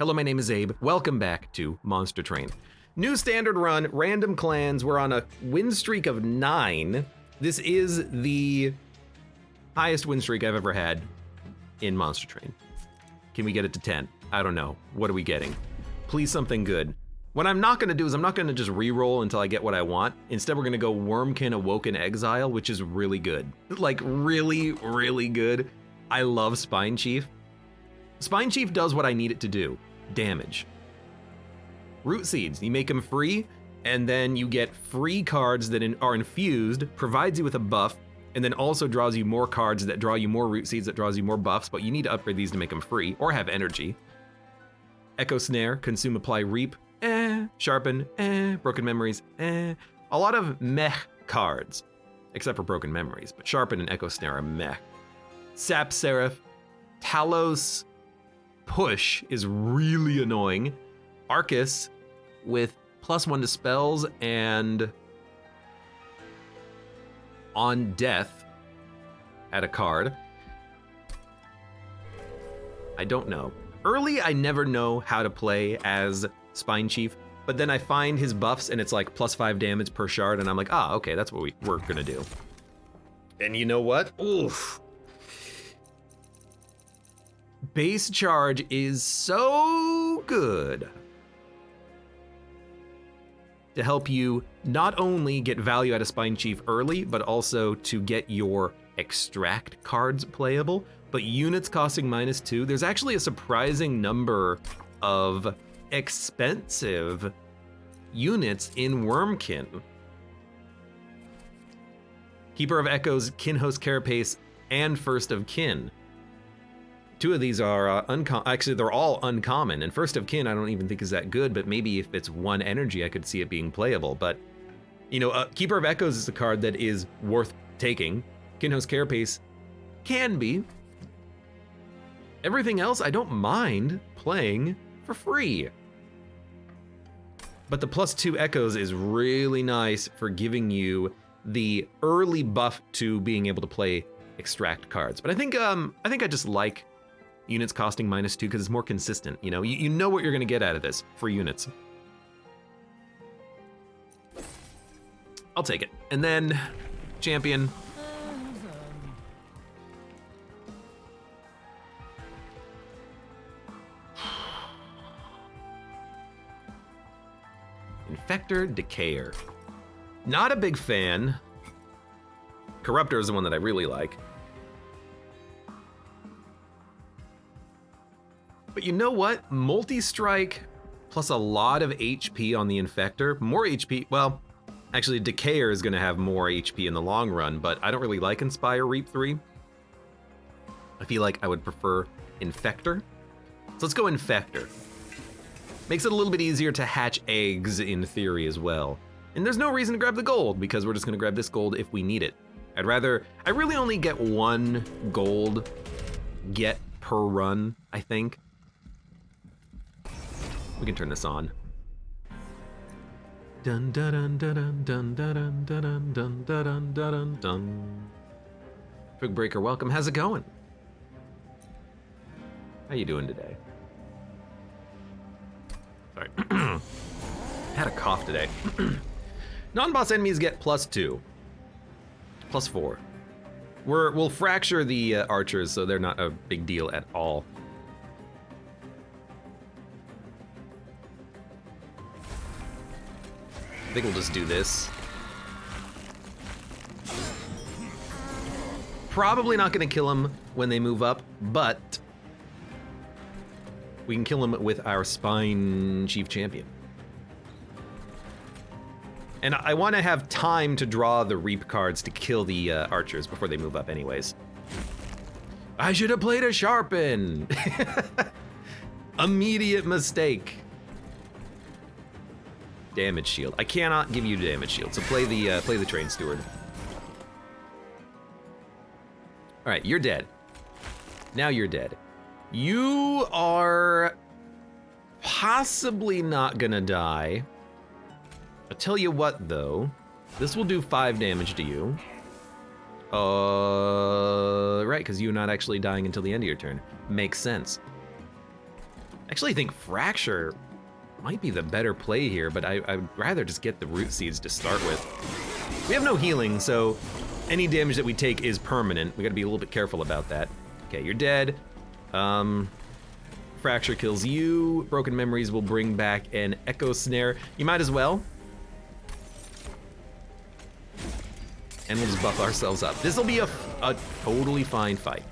Hello, my name is Abe. Welcome back to Monster Train. New standard run, random clans. We're on a win streak of 9. This is the highest win streak I've ever had in Monster Train. Can we get it to 10? I don't know. What are we getting? Please something good. What I'm not gonna do is I'm not gonna just re-roll until I get what I want. Instead, we're gonna go Wormkin Awoken Exile, which is really good. Like really, really good. I love Spine Chief. Spine Chief does what I need it to do. Damage. Root Seeds, you make them free, and then you get free cards that are infused, provides you with a buff, and then also draws you more cards that draw you more Root Seeds that draws you more buffs, but you need to upgrade these to make them free, or have energy. Echo Snare, Consume, Apply, Reap, Sharpen, Broken Memories, A lot of meh cards, except for Broken Memories, but Sharpen and Echo Snare are meh. Sap Seraph, Talos, Push is really annoying. Arcus with +1 to spells and on death, add a card. I don't know. Early, I never know how to play as Spine Chief, but then I find his buffs and it's like +5 damage per shard, and I'm like, ah, okay, that's what we're gonna do. And you know what? Oof. Base charge is so good to help you not only get value out of Spine Chief early, but also to get your extract cards playable. But units costing -2, there's actually a surprising number of expensive units in Wormkin. Keeper of Echoes, Kinhost Carapace, and First of Kin. 2 of these are actually they're all uncommon, and First of Kin I don't even think is that good, but maybe if it's 1 energy I could see it being playable. But you know, Keeper of Echoes is a card that is worth taking. Kinhost Carapace can be. Everything else I don't mind playing for free. But the +2 Echoes is really nice for giving you the early buff to being able to play extract cards. But I think I just like units costing -2 because it's more consistent. You know, you know what you're gonna get out of this for units. I'll take it. And then champion. Infector, Decayer. Not a big fan. Corruptor is the one that I really like. But you know what? Multi-strike plus a lot of HP on the Infector. More HP, well, actually Decayer is gonna have more HP in the long run, but I don't really like Inspire Reap 3. I feel like I would prefer Infector. So let's go Infector. Makes it a little bit easier to hatch eggs in theory as well. And there's no reason to grab the gold because we're just gonna grab this gold if we need it. I really only get 1 gold get per run, I think. We can turn this on. Dun dun dun dun dun dun dun dun dun dun dun dun. Twig Breaker, welcome. How's it going? How you doing today? Sorry. Had a cough today. Non-boss enemies get +2. +4. We'll fracture the archers, so they're not a big deal at all. I think we'll just do this. Probably not gonna kill them when they move up, but we can kill them with our Spine Chief Champion. And I want to have time to draw the Reap cards to kill the archers before they move up anyways. I should have played a Sharpen! Immediate mistake. Damage shield. I cannot give you damage shield, so play the Train Steward. All right, you're dead. Now you're dead. You are possibly not gonna die. I'll tell you what though, this will do 5 damage to you. Right, because you're not actually dying until the end of your turn. Makes sense. Actually, I think Fracture might be the better play here, but I'd rather just get the Root Seeds to start with. We have no healing, so any damage that we take is permanent. We gotta be a little bit careful about that. Okay, you're dead. Fracture kills you. Broken Memories will bring back an Echo Snare. You might as well. And we'll just buff ourselves up. This will be a totally fine fight.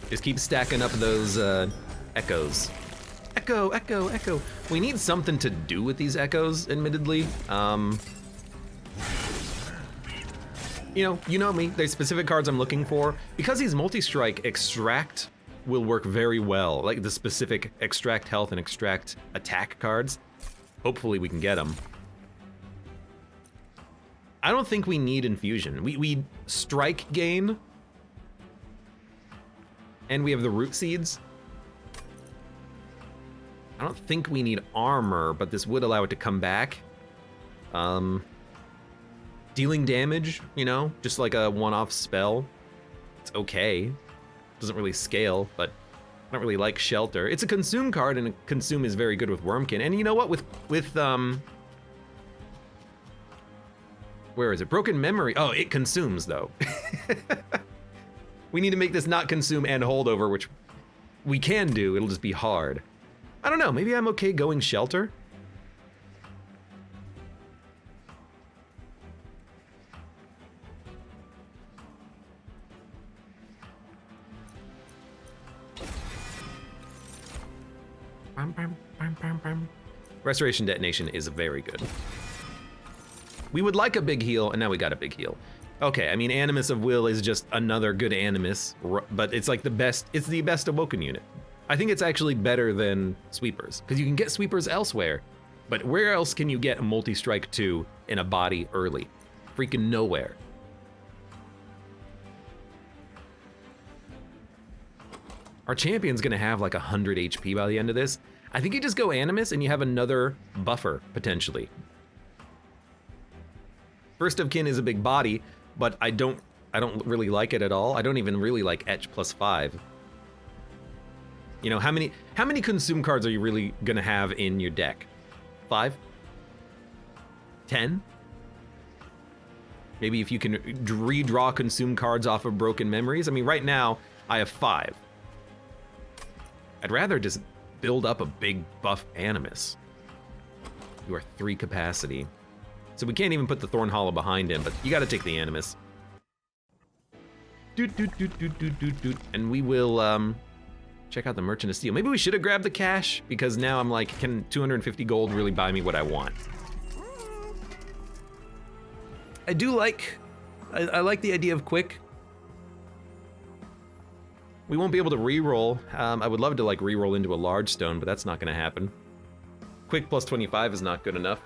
Just keep stacking up those echoes. Echo, echo, echo. We need something to do with these echoes, admittedly. You know me, there's specific cards I'm looking for. Because he's multi-strike, Extract will work very well. Like the specific Extract Health and Extract Attack cards. Hopefully we can get them. I don't think we need Infusion. We strike gain. And we have the Root Seeds. I don't think we need armor, but this would allow it to come back. Dealing damage, you know, just like a one-off spell. It's okay. Doesn't really scale, but I don't really like Shelter. It's a Consume card, and Consume is very good with Wormkin. And you know what? With where is it? Broken Memory. Oh, it consumes, though. We need to make this not consume and holdover, which we can do. It'll just be hard. I don't know. Maybe I'm okay going Shelter. Restoration Detonation is very good. We would like a big heal, and now we got a big heal. Okay, I mean, Animus of Will is just another good Animus, but it's like the best Awoken unit. I think it's actually better than Sweepers, because you can get Sweepers elsewhere, but where else can you get a multi-strike 2 in a body early? Freaking nowhere. Our champion's gonna have like 100 HP by the end of this. I think you just go Animus and you have another buffer, potentially. First of Kin is a big body, but I don't really like it at all. I don't even really like Etch +5. You know, how many Consume cards are you really gonna have in your deck? 5? 10? Maybe if you can redraw Consume cards off of Broken Memories. I mean, right now, I have 5. I'd rather just build up a big buff Animus. You are 3 capacity. So we can't even put the Thorn Hollow behind him, but you gotta take the Animus. Doot, doot, doot, doot, doot, doot, doot. And we will check out the Merchant of Steel. Maybe we should have grabbed the cash, because now I'm like, can 250 gold really buy me what I want? I do like, I like the idea of quick. We won't be able to reroll. I would love to like reroll into a large stone, but that's not gonna happen. Quick +25 is not good enough.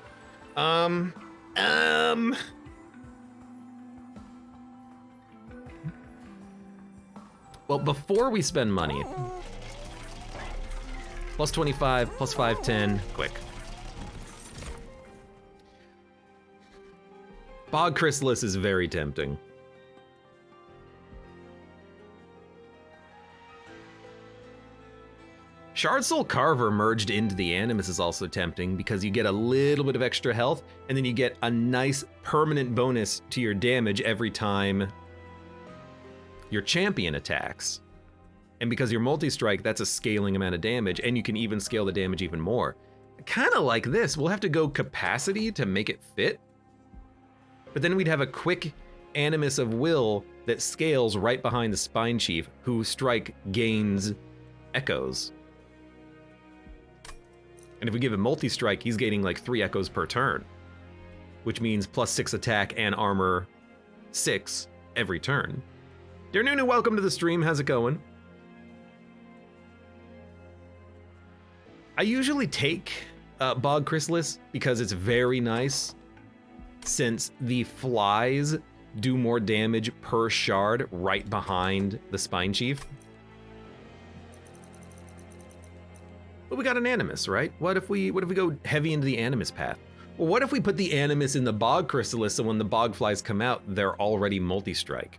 Well, before we spend money, +25, +5, 10, quick. Bog Chrysalis is very tempting. Shardsoul Carver merged into the Animus is also tempting because you get a little bit of extra health and then you get a nice permanent bonus to your damage every time your champion attacks. And because you're multi-strike, that's a scaling amount of damage, and you can even scale the damage even more. Kind of like this. We'll have to go capacity to make it fit. But then we'd have a quick Animus of Will that scales right behind the Spine Chief, who strike gains echoes. And if we give him multi-strike, he's gaining like 3 echoes per turn, which means +6 attack and armor 6 every turn. Dear Nunu, welcome to the stream. How's it going? I usually take Bog Chrysalis because it's very nice, since the flies do more damage per shard right behind the Spine Chief. But we got an Animus, right? What if we go heavy into the Animus path? Well, what if we put the Animus in the Bog Chrysalis so when the Bog Flies come out, they're already multi-strike?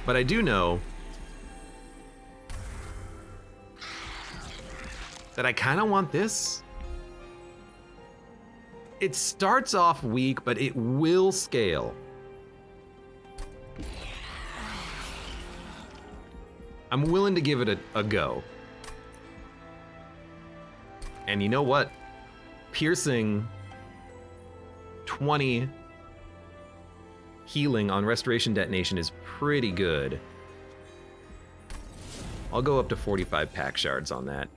But I do know that I kind of want this. It starts off weak, but it will scale. I'm willing to give it a go. And you know what? Piercing 20 healing on restoration detonation is pretty good. I'll go up to 45 pack shards on that.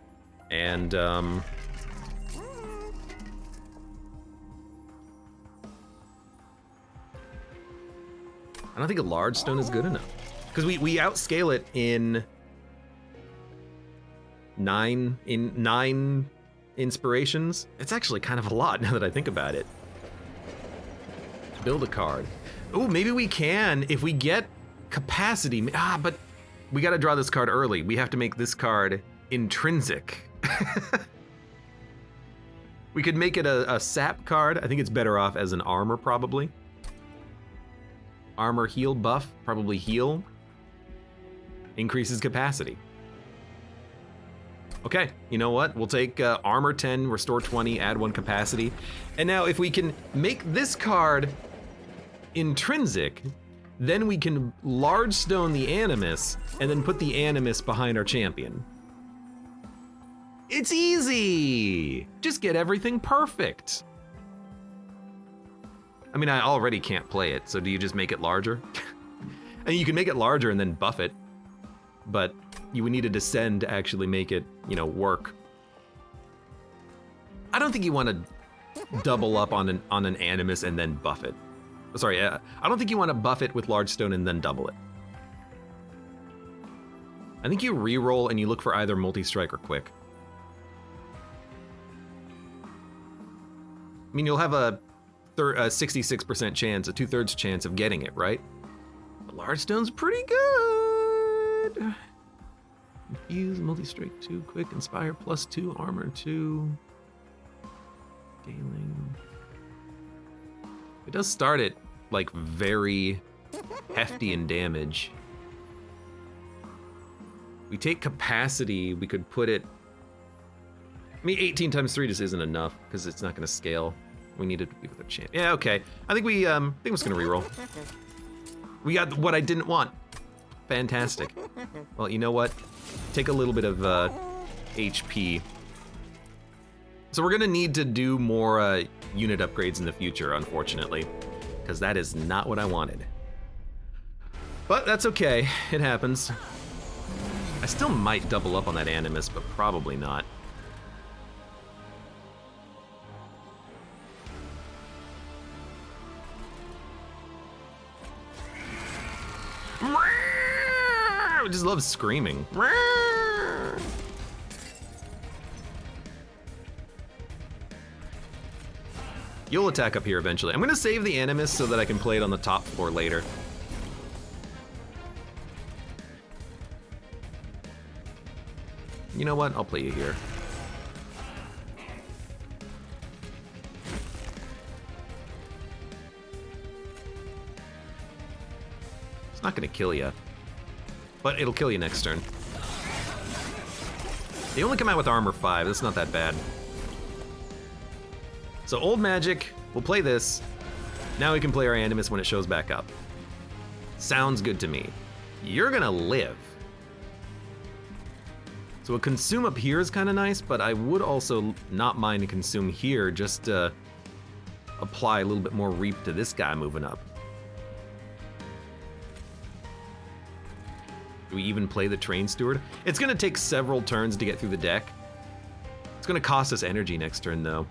And I don't think a large stone is good enough. Because we outscale it in nine inspirations. It's actually kind of a lot now that I think about it. Build a card. Oh, maybe we can if we get capacity. But we got to draw this card early. We have to make this card intrinsic. We could make it a sap card. I think it's better off as an armor, probably. Armor heal buff, probably heal. Increases capacity. Okay, you know what? We'll take armor 10, restore 20, add 1 capacity. And now if we can make this card intrinsic, then we can large stone the Animus and then put the Animus behind our champion. It's easy! Just get everything perfect. I mean, I already can't play it, so do you just make it larger? And you can make it larger and then buff it, but you would need to descend to actually make it, you know, work. I don't think you want to double up on an Animus and then buff it. Sorry, I don't think you want to buff it with large stone and then double it. I think you re-roll and you look for either multi-strike or quick. I mean, you'll have a 66% chance, a 2/3 chance of getting it, right? The large stone's pretty good. Infuse, multi-strike 2, quick, inspire +2, armor 2. Scaling. It does start at like very hefty in damage. We take capacity, we could put it, I mean 18 times 3 just isn't enough because it's not gonna scale. We need it to be with a champ. Yeah, okay. I think I'm just gonna reroll. We got what I didn't want. Fantastic. Well, you know what? Take a little bit of HP. So we're gonna need to do more unit upgrades in the future, unfortunately, because that is not what I wanted. But that's okay, it happens. I still might double up on that Animus, but probably not. I just love screaming. You'll attack up here eventually. I'm gonna save the Animus so that I can play it on the top floor later. You know what? I'll play you here. It's not gonna kill you, but it'll kill you next turn. They only come out with armor 5, that's not that bad. So old magic, we'll play this. Now we can play our Animus when it shows back up. Sounds good to me. You're gonna live. So a consume up here is kind of nice, but I would also not mind a consume here just to apply a little bit more reap to this guy moving up. Do we even play the Train Steward? It's gonna take several turns to get through the deck. It's gonna cost us energy next turn though.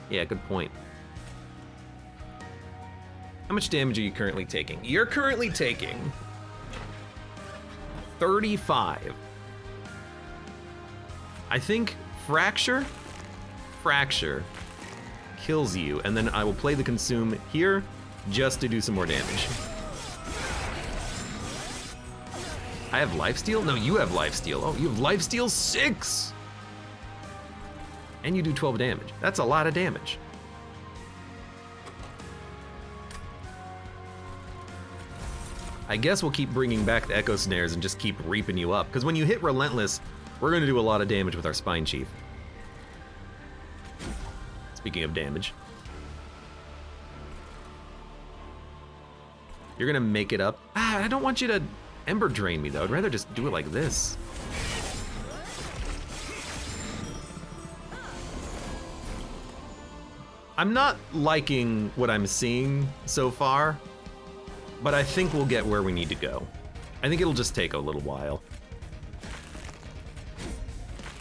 Yeah, good point. How much damage are you currently taking? You're currently taking 35. I think Fracture kills you, and then I will play the Consume here just to do some more damage. I have Lifesteal? No, you have Lifesteal. Oh, you have Lifesteal 6! And you do 12 damage. That's a lot of damage. I guess we'll keep bringing back the echo snares and just keep reaping you up. Because when you hit Relentless, we're going to do a lot of damage with our Spine Chief. Speaking of damage. You're going to make it up. I don't want you to Ember Drain me, though. I'd rather just do it like this. I'm not liking what I'm seeing so far, but I think we'll get where we need to go. I think it'll just take a little while.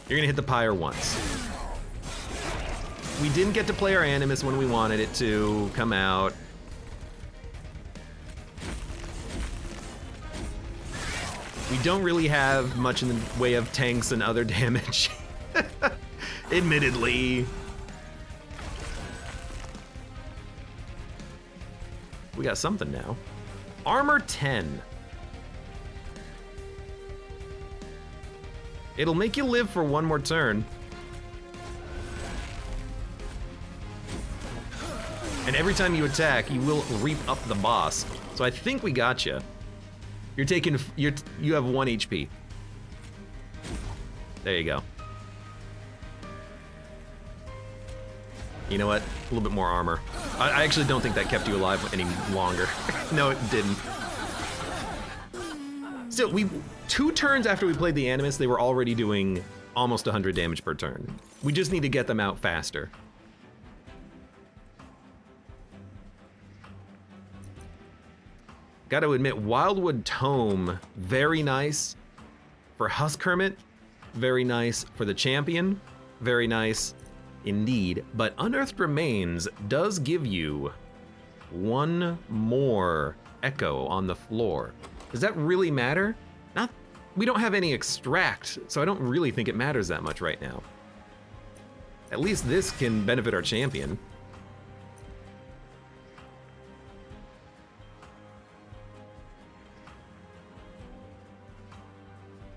You're gonna hit the pyre once. We didn't get to play our Animus when we wanted it to come out. We don't really have much in the way of tanks and other damage. Admittedly. We got something now. Armor 10. It'll make you live for one more turn. And every time you attack, you will reap up the boss. So I think we got you. You have 1 HP. There you go. You know what? A little bit more armor. I actually don't think that kept you alive any longer. No, it didn't. Still, 2 turns after we played the Animus, they were already doing almost 100 damage per turn. We just need to get them out faster. Got to admit, Wildwood Tome, very nice for Husk Hermit, very nice for the champion, very nice indeed, but Unearthed Remains does give you 1 more echo on the floor. Does that really matter? We don't have any extract, so I don't really think it matters that much right now. At least this can benefit our champion.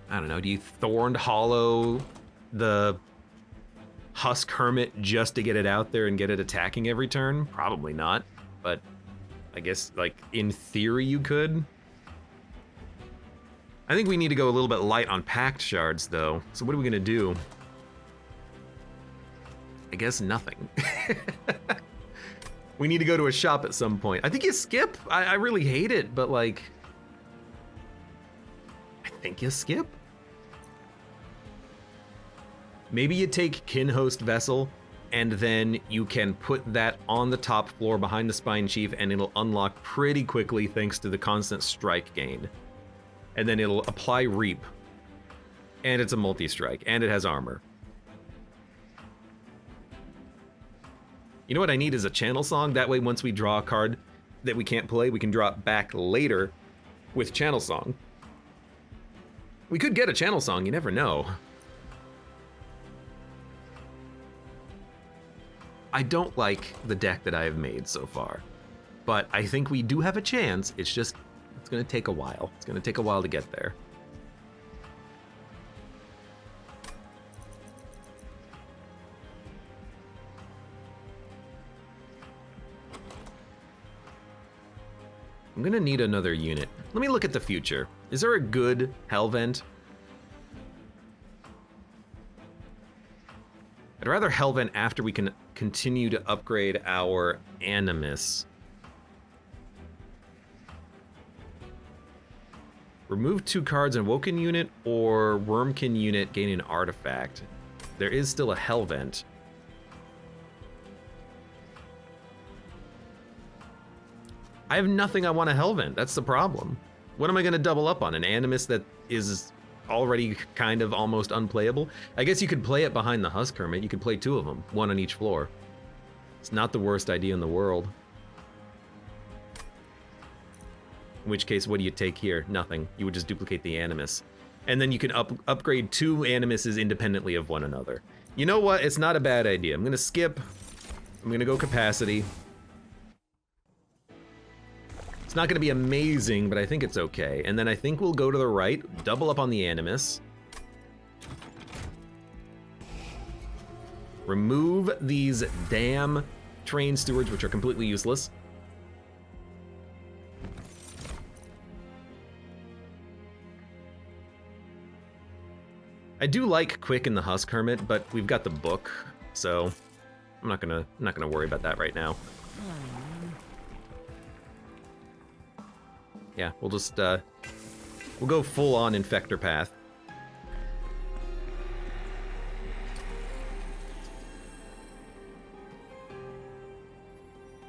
I don't know, do you Thorned Hollow the Husk Hermit just to get it out there and get it attacking every turn? Probably not, but I guess, like, in theory you could. I think we need to go a little bit light on Pact Shards, though. So what are we gonna do? I guess nothing. We need to go to a shop at some point. I think you skip. I really hate it, but like, I think you skip. Maybe you take Kinhost Vessel, and then you can put that on the top floor behind the Spine Chief, and it'll unlock pretty quickly thanks to the constant strike gain. And then it'll apply Reap, and it's a multi-strike, and it has armor. You know what I need is a channel song. That way, once we draw a card that we can't play, we can draw it back later with channel song. We could get a channel song, you never know. I don't like the deck that I have made so far, but I think we do have a chance. It's just, it's gonna take a while. It's gonna take a while to get there. I'm gonna need another unit. Let me look at the future. Is there a good Hellvent? I'd rather Hellvent after we can continue to upgrade our Animus. Remove 2 cards in Woken unit or Wormkin unit gain an artifact. There is still a Hellvent. I have nothing I want to Hellvent, that's the problem. What am I gonna double up on? An Animus that is already kind of almost unplayable? I guess you could play it behind the Husk Hermit. You could play 2 of them, 1 on each floor. It's not the worst idea in the world. In which case, what do you take here? Nothing. You would just duplicate the Animus. And then you can upgrade 2 Animuses independently of one another. You know what? It's not a bad idea. I'm gonna skip. I'm gonna go Capacity. It's not gonna be amazing, but I think it's okay. And then I think we'll go to the right, double up on the Animus. Remove these damn Train Stewards, which are completely useless. I do like Quick and the Husk Hermit, but we've got the book, so I'm not gonna worry about that right now. Yeah, we'll just we'll go full on Infector path.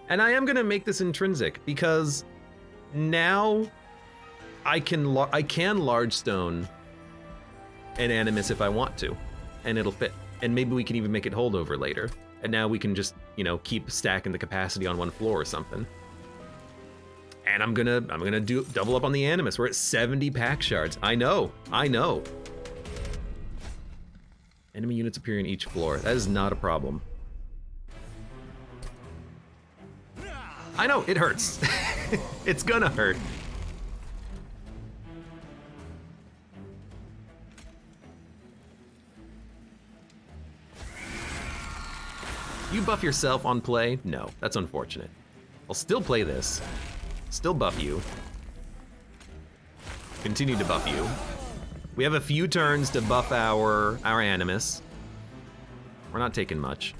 And I am gonna make this intrinsic because now I can large stone an Animus if I want to, and it'll fit. And maybe we can even make it holdover later. And now we can just, you know, keep stacking the capacity on one floor or something. And I'm gonna double up on the Animus. We're at 70 pack shards. I know. Enemy units appear in each floor. That is not a problem. I know, it hurts. It's gonna hurt. You buff yourself on play? No, that's unfortunate. I'll still play this. Still buff you. Continue to buff you. We have a few turns to buff our Animus. We're not taking much.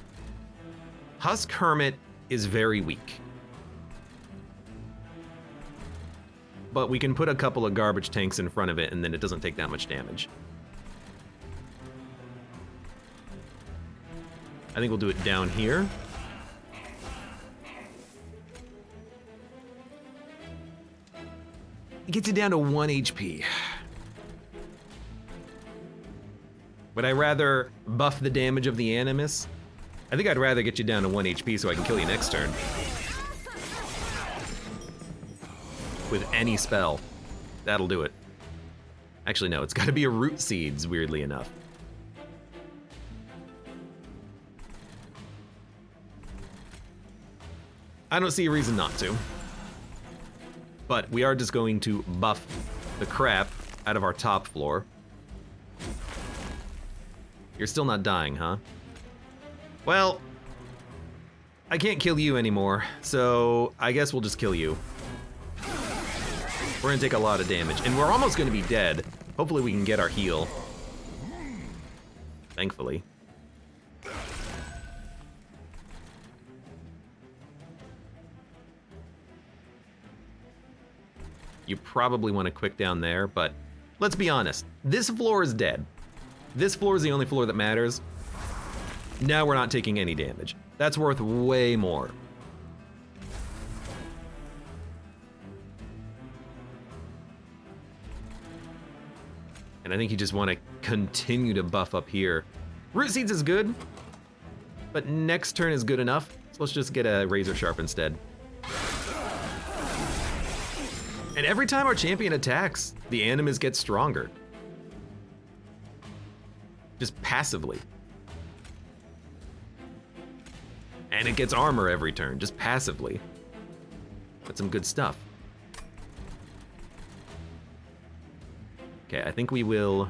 Husk Hermit is very weak. But we can put a couple of garbage tanks in front of it and then it doesn't take that much damage. I think we'll do it down here. It gets you down to 1 HP. Would I rather buff the damage of the Animus? I think I'd rather get you down to 1 HP so I can kill you next turn. With any spell. That'll do it. Actually, no, it's gotta be a Root Seeds, weirdly enough. I don't see a reason not to. But we are just going to buff the crap out of our top floor. You're still not dying, huh? Well, I can't kill you anymore, so I guess we'll just kill you. We're gonna take a lot of damage, and we're almost gonna be dead. Hopefully we can get our heal. Thankfully. You probably want to quick down there, but let's be honest. This floor is dead. This floor is the only floor that matters. Now we're not taking any damage. That's worth way more. And I think you just want to continue to buff up here. Root Seeds is good, but next turn is good enough. So let's just get a Razor Sharp instead. And every time our champion attacks, the Animus gets stronger. Just passively. And it gets armor every turn, just passively. That's some good stuff. Okay, I think we will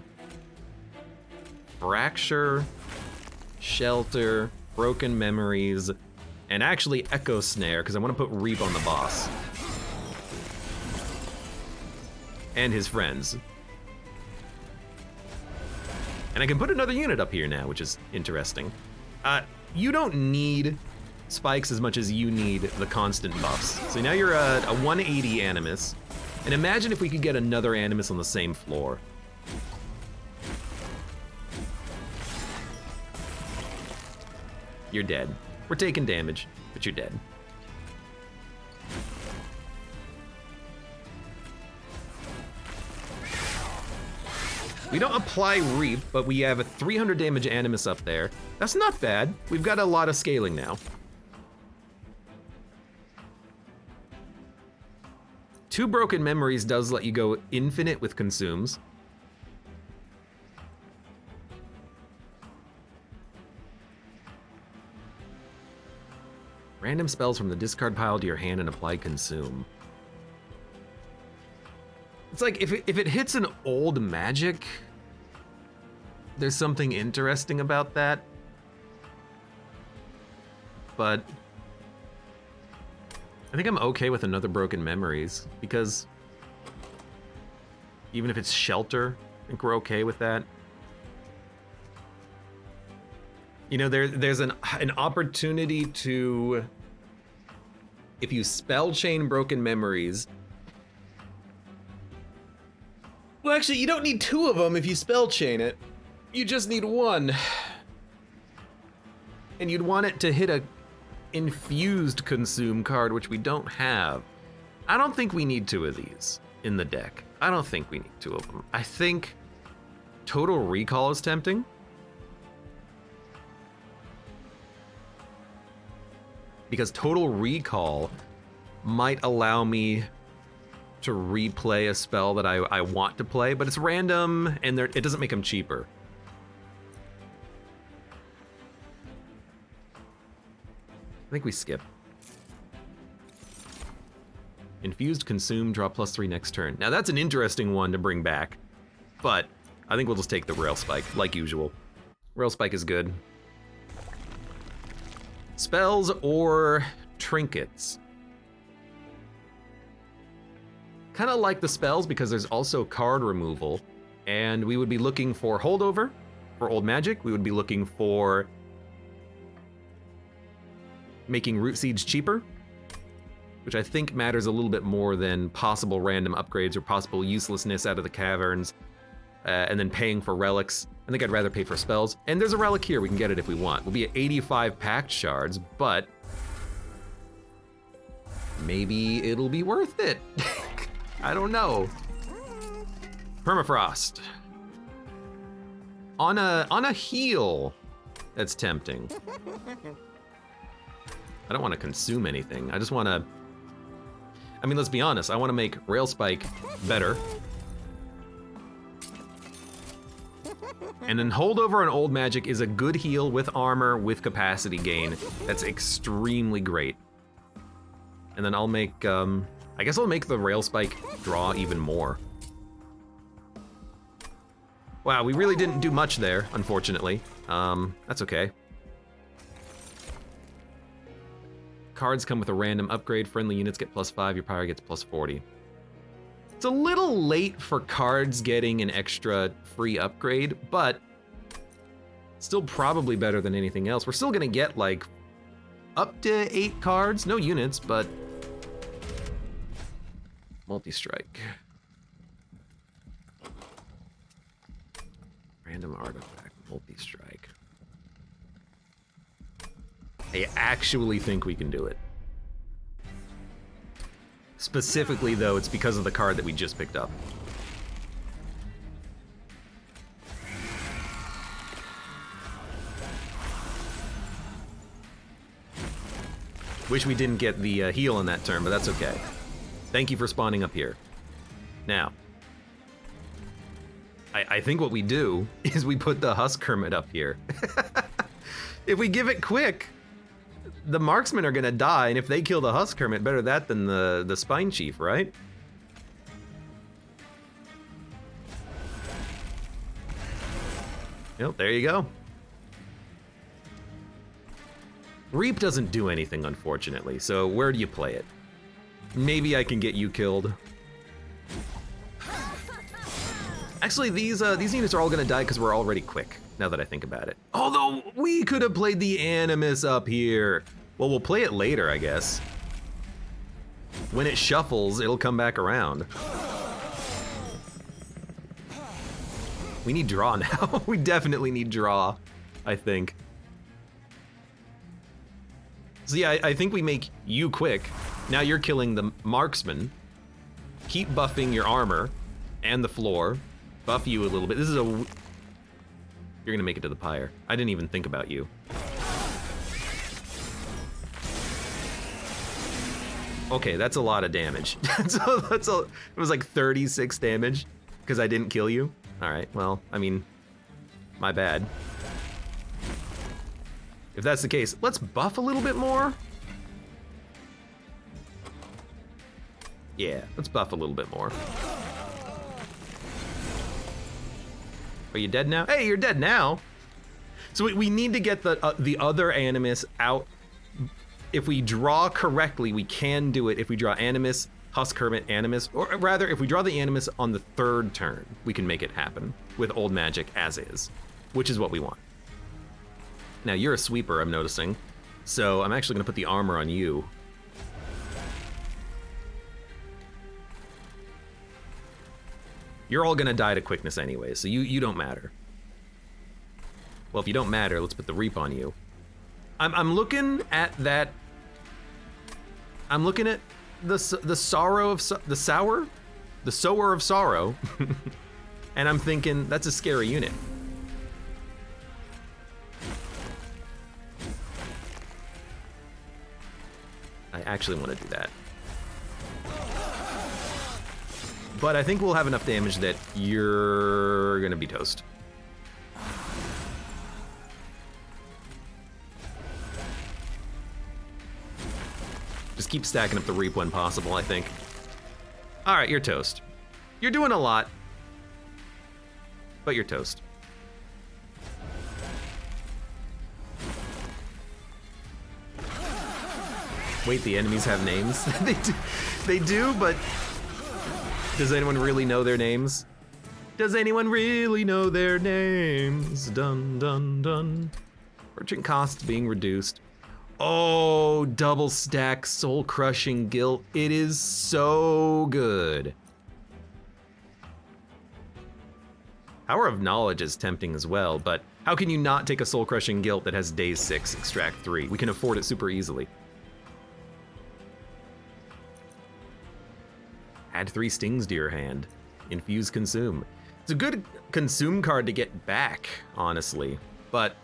Fracture, Shelter, Broken Memories, and actually Echo Snare, because I want to put Reap on the boss. And his friends. And I can put another unit up here now, which is interesting. You don't need spikes as much as you need the constant buffs. So now you're a 180 Animus. And imagine if we could get another Animus on the same floor. You're dead. We're taking damage, but you're dead. We don't apply Reap, but we have a 300 damage Animus up there. That's not bad. We've got a lot of scaling now. 2 Broken Memories does let you go infinite with Consumes. Random spells from the discard pile to your hand and apply Consume. It's like, if it hits an old magic, there's something interesting about that. But I think I'm okay with another Broken Memories, because even if it's Shelter, I think we're okay with that. You know, there's an opportunity to, if you spell chain Broken Memories. Well, actually, you don't need 2 of them if you spell chain it. You just need 1. And you'd want it to hit a infused consume card, which we don't have. I don't think we need 2 of these in the deck. I don't think we need 2 of them. I think Total Recall is tempting. Because Total Recall might allow me to replay a spell that I want to play, but it's random and it doesn't make them cheaper. I think we skip. Infused Consume, draw +3 next turn. Now that's an interesting one to bring back, but I think we'll just take the Rail Spike, like usual. Rail Spike is good. Spells or trinkets? Kind of like the spells because there's also card removal, and we would be looking for Holdover for Old Magic. We would be looking for making Root Siege cheaper, which I think matters a little bit more than possible random upgrades or possible uselessness out of the caverns, and then paying for relics. I think I'd rather pay for spells. And there's a relic here, we can get it if we want. We'll be at 85 packed shards, but maybe it'll be worth it. I don't know. Permafrost. On a heal, that's tempting. I don't want to consume anything. I just want to, I mean, let's be honest, I want to make Rail Spike better. And then Holdover and Old Magic is a good heal with armor, with capacity gain. That's extremely great. And then I'll make, I guess I'll make the Rail Spike draw even more. Wow, we really didn't do much there, unfortunately. That's okay. Cards come with a random upgrade. Friendly units get +5, your power gets +40. It's a little late for cards getting an extra free upgrade, but still probably better than anything else. We're still gonna get like up to 8 cards, no units, but multi-strike. Random artifact, multi-strike. I actually think we can do it. Specifically though, it's because of the card that we just picked up. Wish we didn't get the heal in that turn, but that's okay. Thank you for spawning up here. Now, I think what we do is we put the Husk Hermit up here. If we give it quick, the marksmen are gonna die, and if they kill the Husk Hermit, better that than the Spine Chief, right? Yep, there you go. Reap doesn't do anything, unfortunately, so where do you play it? Maybe I can get you killed. Actually, these units are all gonna die because we're already quick, now that I think about it. Although, we could have played the Animus up here. Well, we'll play it later, I guess. When it shuffles, it'll come back around. We need draw now. We definitely need draw, I think. So yeah, I think we make you quick. Now you're killing the marksman. Keep buffing your armor and the floor. Buff you a little bit. This is a... You're gonna make it to the pyre. I didn't even think about you. Okay, that's a lot of damage. It was like 36 damage because I didn't kill you. All right, well, I mean, my bad. If that's the case, let's buff a little bit more. Yeah, let's buff a little bit more. Are you dead now? Hey, you're dead now. So we need to get the other Animus out. If we draw correctly, we can do it. If we draw Animus, Husk Hermit, Animus, or rather, if we draw the Animus on the 3rd turn, we can make it happen with Old Magic as is, which is what we want. Now, you're a sweeper, I'm noticing. So I'm actually going to put the armor on you. You're all going to die to quickness anyway, so you don't matter. Well, if you don't matter, let's put the reap on you. I'm looking at that... I'm looking at the sorrow of... The sour? The sower of sorrow. And I'm thinking, that's a scary unit. I actually want to do that. But I think we'll have enough damage that you're gonna be toast. Just keep stacking up the reap when possible, I think. All right, you're toast. You're doing a lot, but you're toast. Wait, the enemies have names? They do, but does anyone really know their names? Does anyone really know their names? Dun, dun, dun. Merchant costs being reduced. Oh, double stack soul crushing guilt. It is so good. Power of knowledge is tempting as well, but how can you not take a soul crushing guilt that has days 6, extract 3? We can afford it super easily. Add 3 stings to your hand. Infuse consume. It's a good consume card to get back, honestly, but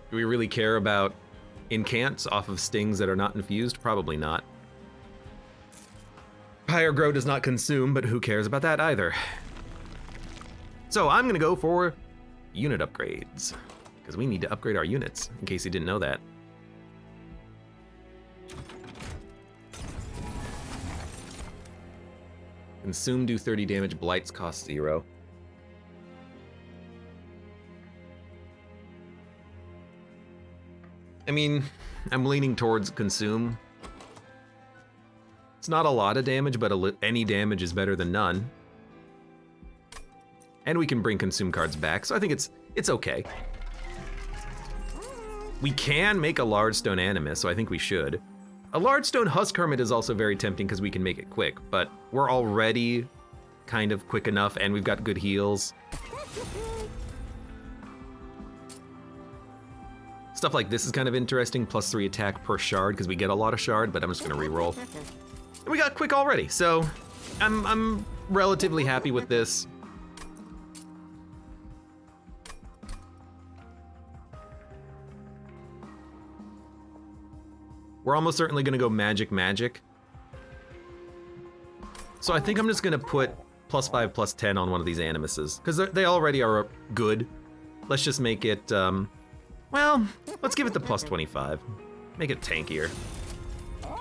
do we really care about incants off of stings that are not infused? Probably not. Higher grow does not consume, but who cares about that either? So I'm gonna go for unit upgrades, because we need to upgrade our units, in case you didn't know that. Consume, do 30 damage, blights cost 0. I mean, I'm leaning towards consume. It's not a lot of damage, but any damage is better than none. And we can bring consume cards back, so I think it's okay. We can make a large stone animus, so I think we should. A large stone husk hermit is also very tempting because we can make it quick, but we're already kind of quick enough and we've got good heals. Stuff like this is kind of interesting, +3 attack per shard because we get a lot of shard, but I'm just gonna reroll. And we got quick already, so I'm relatively happy with this. We're almost certainly gonna go magic. So I think I'm just gonna put +5, +10 on one of these animuses, because they already are good. Let's just make it, well, let's give it the +25. Make it tankier. We're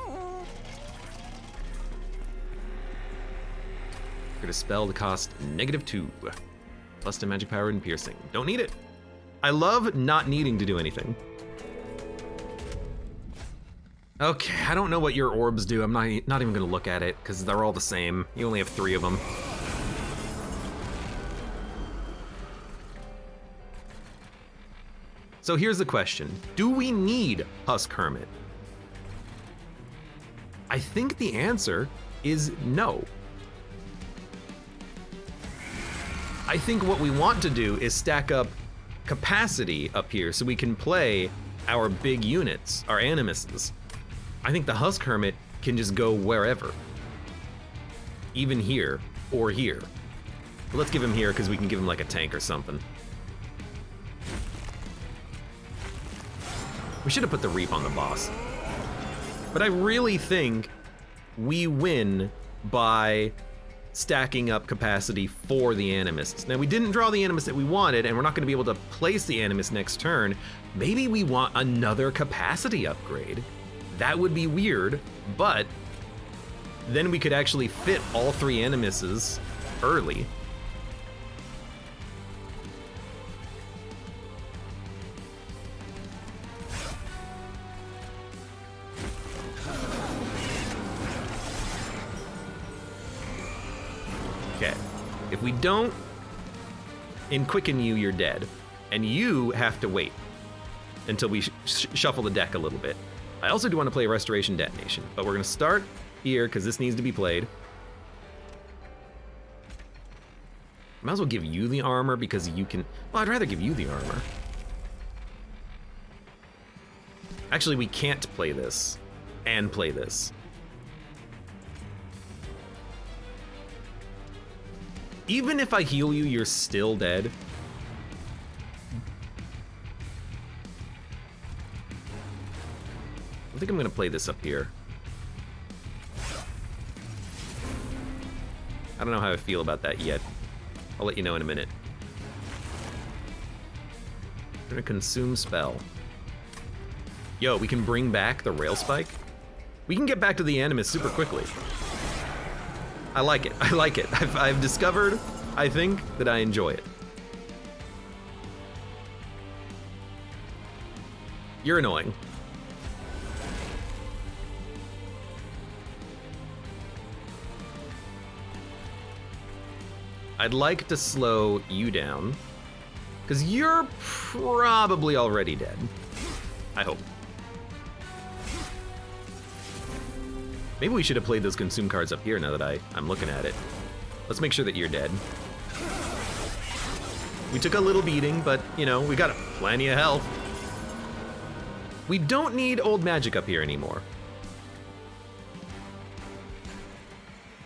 gonna spell the cost -2. +10 magic power and piercing. Don't need it. I love not needing to do anything. Okay, I don't know what your orbs do. I'm not even gonna look at it, because they're all the same. You only have 3 of them. So here's the question. Do we need Husk Hermit? I think the answer is no. I think what we want to do is stack up capacity up here so we can play our big units, our animuses. I think the Husk Hermit can just go wherever. Even here, or here. But let's give him here because we can give him like a tank or something. We should have put the Reap on the boss. But I really think we win by stacking up capacity for the Animus. Now we didn't draw the Animus that we wanted, and we're not gonna be able to place the Animus next turn. Maybe we want another capacity upgrade. That would be weird, but then we could actually fit all 3 Animuses early. Okay, if we don't quicken you, you're dead. And you have to wait. until we shuffle the deck a little bit. I also do want to play Restoration Detonation, but we're going to start here because this needs to be played. Might as well give you the armor because you can... Well, I'd rather give you the armor. Actually, we can't play this and play this. Even if I heal you, you're still dead. I think I'm gonna play this up here. I don't know how I feel about that yet. I'll let you know in a minute. I'm gonna consume spell. Yo, we can bring back the rail spike. We can get back to the Animus super quickly. I like it, I like it. I've discovered, I think, that I enjoy it. You're annoying. I'd like to slow you down, because you're probably already dead. I hope. Maybe we should have played those consume cards up here now that I'm looking at it. Let's make sure that you're dead. We took a little beating, but, you know, we got plenty of health. We don't need old magic up here anymore.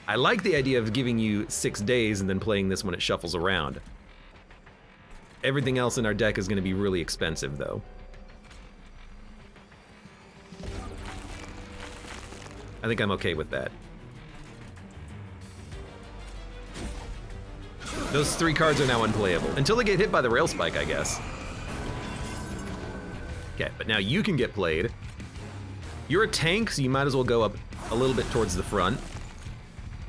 I like the idea of giving you 6 days and then playing this when it shuffles around. Everything else in our deck is going to be really expensive, though. I think I'm okay with that. Those 3 cards are now unplayable. Until they get hit by the rail spike, I guess. Okay, but now you can get played. You're a tank, so you might as well go up a little bit towards the front.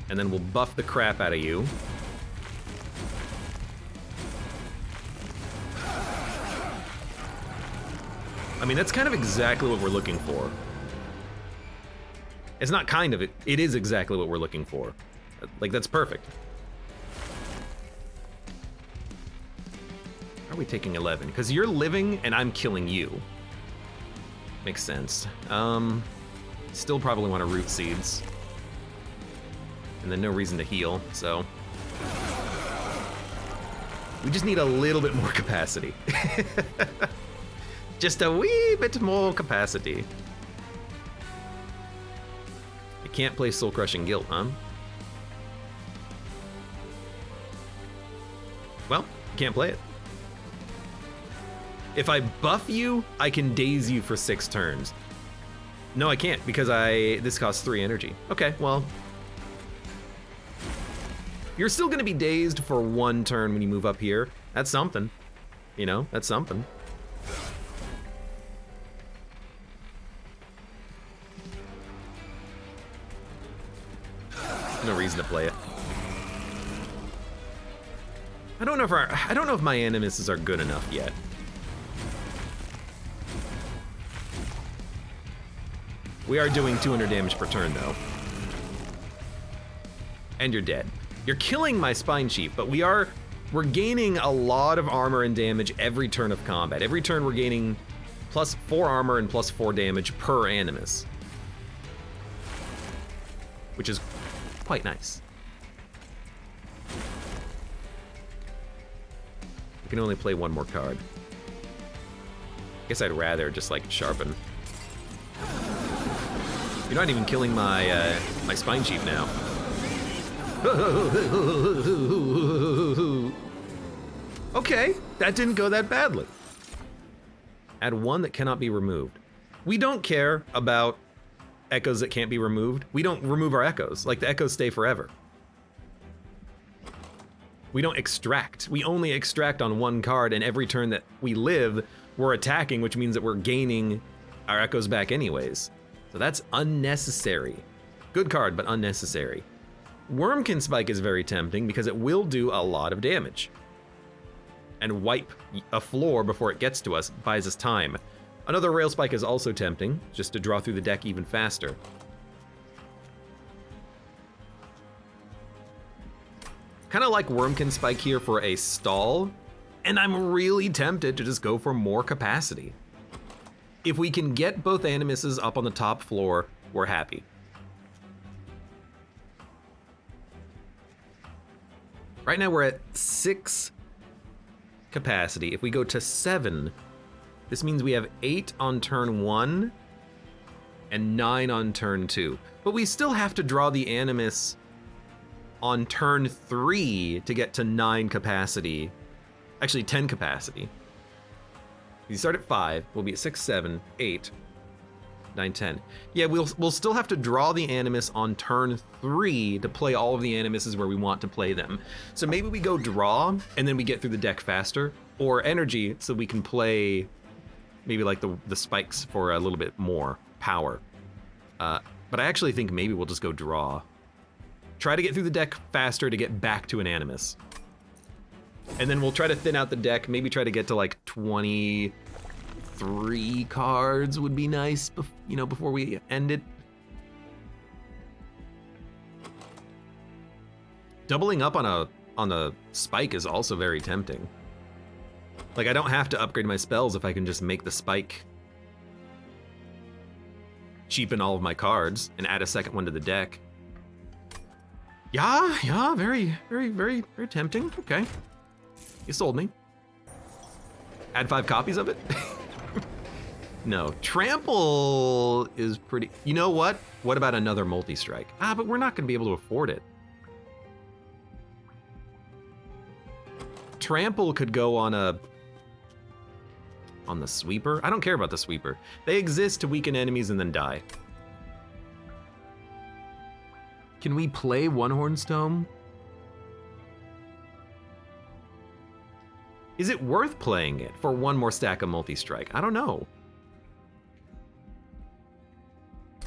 And then we'll buff the crap out of you. I mean, that's kind of exactly what we're looking for. It's not kind of, it is exactly what we're looking for. Like, that's perfect. How are we taking 11? Because you're living and I'm killing you. Makes sense. Still probably want to root seeds. And then no reason to heal, so. We just need a little bit more capacity. Just a wee bit more capacity. You can't play Soul Crushing Guilt, huh? Well, you can't play it. If I buff you, I can daze you for 6 turns. No, I can't, because this costs 3 energy. Okay, well. You're still gonna be dazed for 1 turn when you move up here. That's something. You know, that's something. No reason to play it. I don't know if my animuses are good enough yet. We are doing 200 damage per turn though. And you're dead. You're killing my Spine Chief, but we're gaining a lot of armor and damage every turn of combat. Every turn we're gaining plus 4 armor and plus 4 damage per animus. Which is quite nice. We can only play 1 more card. I guess I'd rather just like sharpen. You're not even killing my my Spine Chief now. Okay, that didn't go that badly. Add 1 that cannot be removed. We don't care about echoes that can't be removed. We don't remove our echoes. Like, the echoes stay forever. We don't extract. We only extract on 1 card, and every turn that we live, we're attacking, which means that we're gaining our echoes back anyways. So that's unnecessary. Good card, but unnecessary. Wormkin Spike is very tempting because it will do a lot of damage. And wipe a floor before it gets to us, buys us time. Another Rail Spike is also tempting, just to draw through the deck even faster. Kind of like Wormkin Spike here for a stall, and I'm really tempted to just go for more capacity. If we can get both animuses up on the top floor, we're happy. Right now we're at 6 capacity. If we go to 7, this means we have 8 on turn 1 and 9 on turn 2. But we still have to draw the animus on turn 3 to get to 9 capacity. Actually, 10 capacity. You start at 5, we'll be at 6, 7, 8, 9, 10. Yeah, we'll still have to draw the animus on turn 3 to play all of the animuses where we want to play them. So maybe we go draw, and then we get through the deck faster, or energy, so we can play maybe like the spikes for a little bit more power. But I actually think maybe we'll just go draw. Try to get through the deck faster to get back to an animus. And then we'll try to thin out the deck, maybe try to get to like 23 cards would be nice, you know, before we end it. Doubling up on a spike is also very tempting. Like, I don't have to upgrade my spells if I can just make the spike cheapen all of my cards and add a second one to the deck. Yeah, very, very, very, very tempting. Okay. You sold me. Add 5 copies of it? No. Trample is pretty... You know what? What about another multi-strike? But we're not going to be able to afford it. Trample could go on the sweeper. I don't care about the sweeper. They exist to weaken enemies and then die. Can we play One Horned Tome? Is it worth playing it for one more stack of multi-strike? I don't know.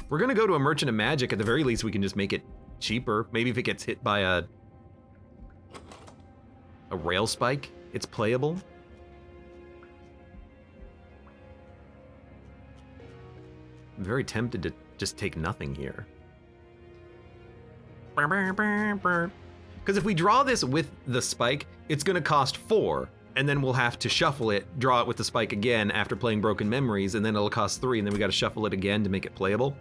We're gonna go to a Merchant of Magic. At the very least, we can just make it cheaper. Maybe if it gets hit by a rail spike, it's playable. I'm very tempted to just take nothing here. Because if we draw this with the spike, it's gonna cost 4. And then we'll have to shuffle it, draw it with the spike again after playing Broken Memories, and then it'll cost 3, and then we gotta shuffle it again to make it playable.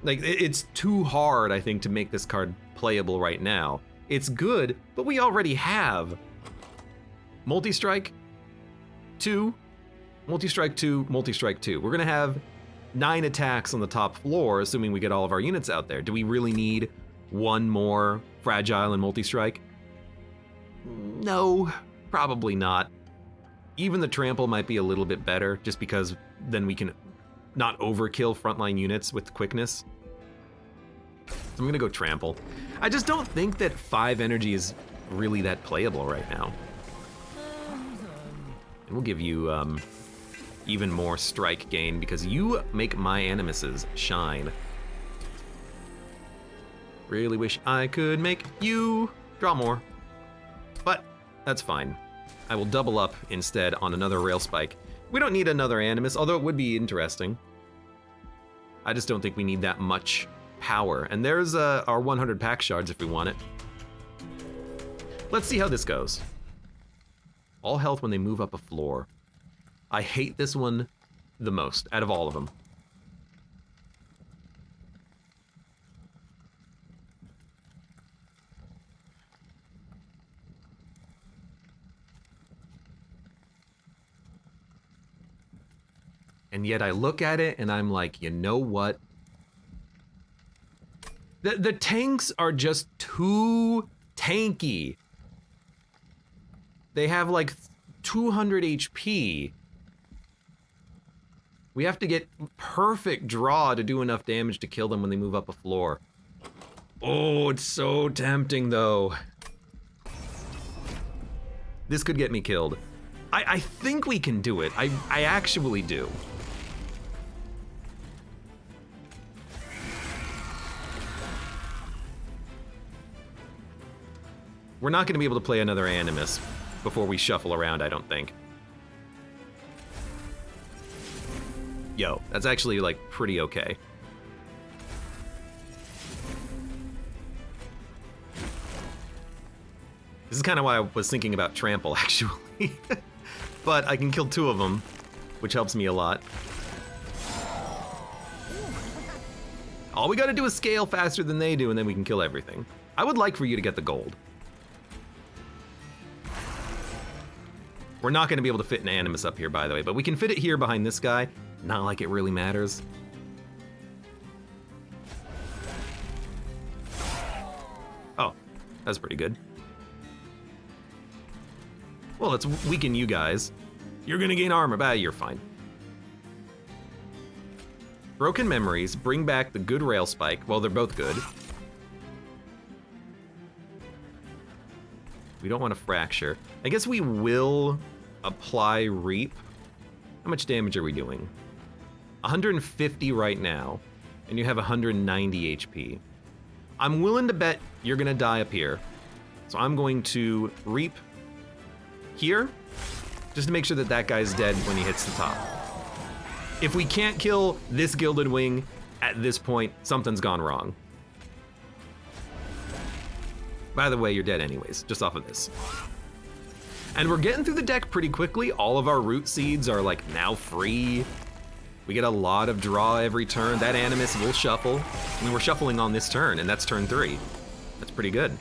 Like, it's too hard, I think, to make this card playable right now. It's good, but we already have Multi-Strike 2, Multi-Strike 2, Multi-Strike 2. We're gonna have 9 attacks on the top floor, assuming we get all of our units out there. Do we really need one more Fragile and Multi-Strike? No. Probably not. Even the trample might be a little bit better, just because then we can not overkill frontline units with quickness. So I'm gonna go trample. I just don't think that 5 energy is really that playable right now. And we'll give you even more strike gain, because you make my animuses shine. Really wish I could make you draw more. But that's fine. I will double up instead on another rail spike. We don't need another animus, although it would be interesting. I just don't think we need that much power. And there's our 100 pack shards if we want it. Let's see how this goes. All health when they move up a floor. I hate this one the most out of all of them. And yet I look at it and I'm like, you know what? The tanks are just too tanky. They have like 200 HP. We have to get perfect draw to do enough damage to kill them when they move up a floor. Oh, it's so tempting though. This could get me killed. I think we can do it. I actually do. We're not going to be able to play another Animus before we shuffle around, I don't think. Yo, that's actually, like, pretty okay. This is kind of why I was thinking about Trample, actually. But I can kill 2 of them, which helps me a lot. All we gotta do is scale faster than they do, and then we can kill everything. I would like for you to get the gold. We're not gonna be able to fit an Animus up here, by the way, but we can fit it here behind this guy. Not like it really matters. Oh, that's pretty good. Well, let's weaken you guys. You're gonna gain armor, but you're fine. Broken memories, bring back the good rail spike. Well, they're both good. We don't want to fracture. I guess we will apply reap. How much damage are we doing? 150 right now, and you have 190 HP. I'm willing to bet you're gonna die up here. So I'm going to reap here, just to make sure that that guy's dead when he hits the top. If we can't kill this Gilded Wing at this point, something's gone wrong. By the way, you're dead anyways, just off of this. And we're getting through the deck pretty quickly. All of our root seeds are like now free. We get a lot of draw every turn. That Animus will shuffle. I mean, we're shuffling on this turn, and that's turn 3. That's pretty good.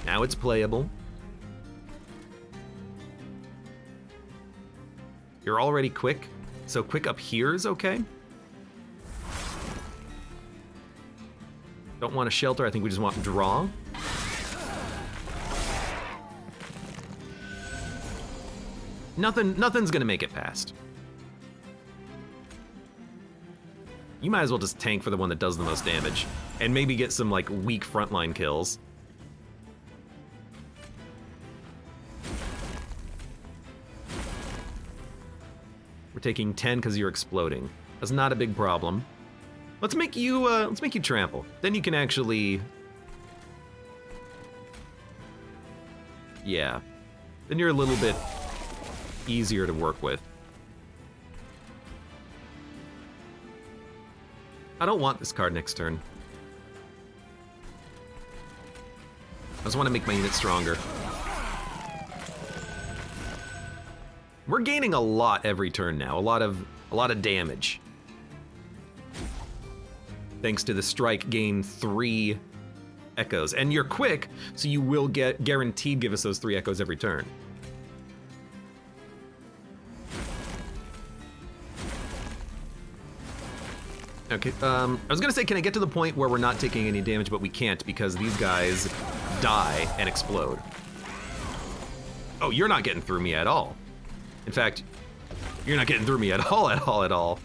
Now it's playable. You're already quick, so quick up here is okay. Don't want a shelter, I think we just want draw. Nothing's gonna make it past. You might as well just tank for the one that does the most damage, and maybe get some like weak frontline kills. We're taking 10 because you're exploding. That's not a big problem. Let's make you trample. Then you can actually, yeah. Then you're a little bit easier to work with. I don't want this card next turn. I just want to make my unit stronger. We're gaining a lot every turn now, a lot of damage. Thanks to the strike, gain 3 echoes. And you're quick, so you will get guaranteed give us those 3 echoes every turn. Okay, I was gonna say, can I get to the point where we're not taking any damage, but we can't because these guys die and explode. Oh, you're not getting through me at all. In fact, you're not getting through me at all, at all, at all.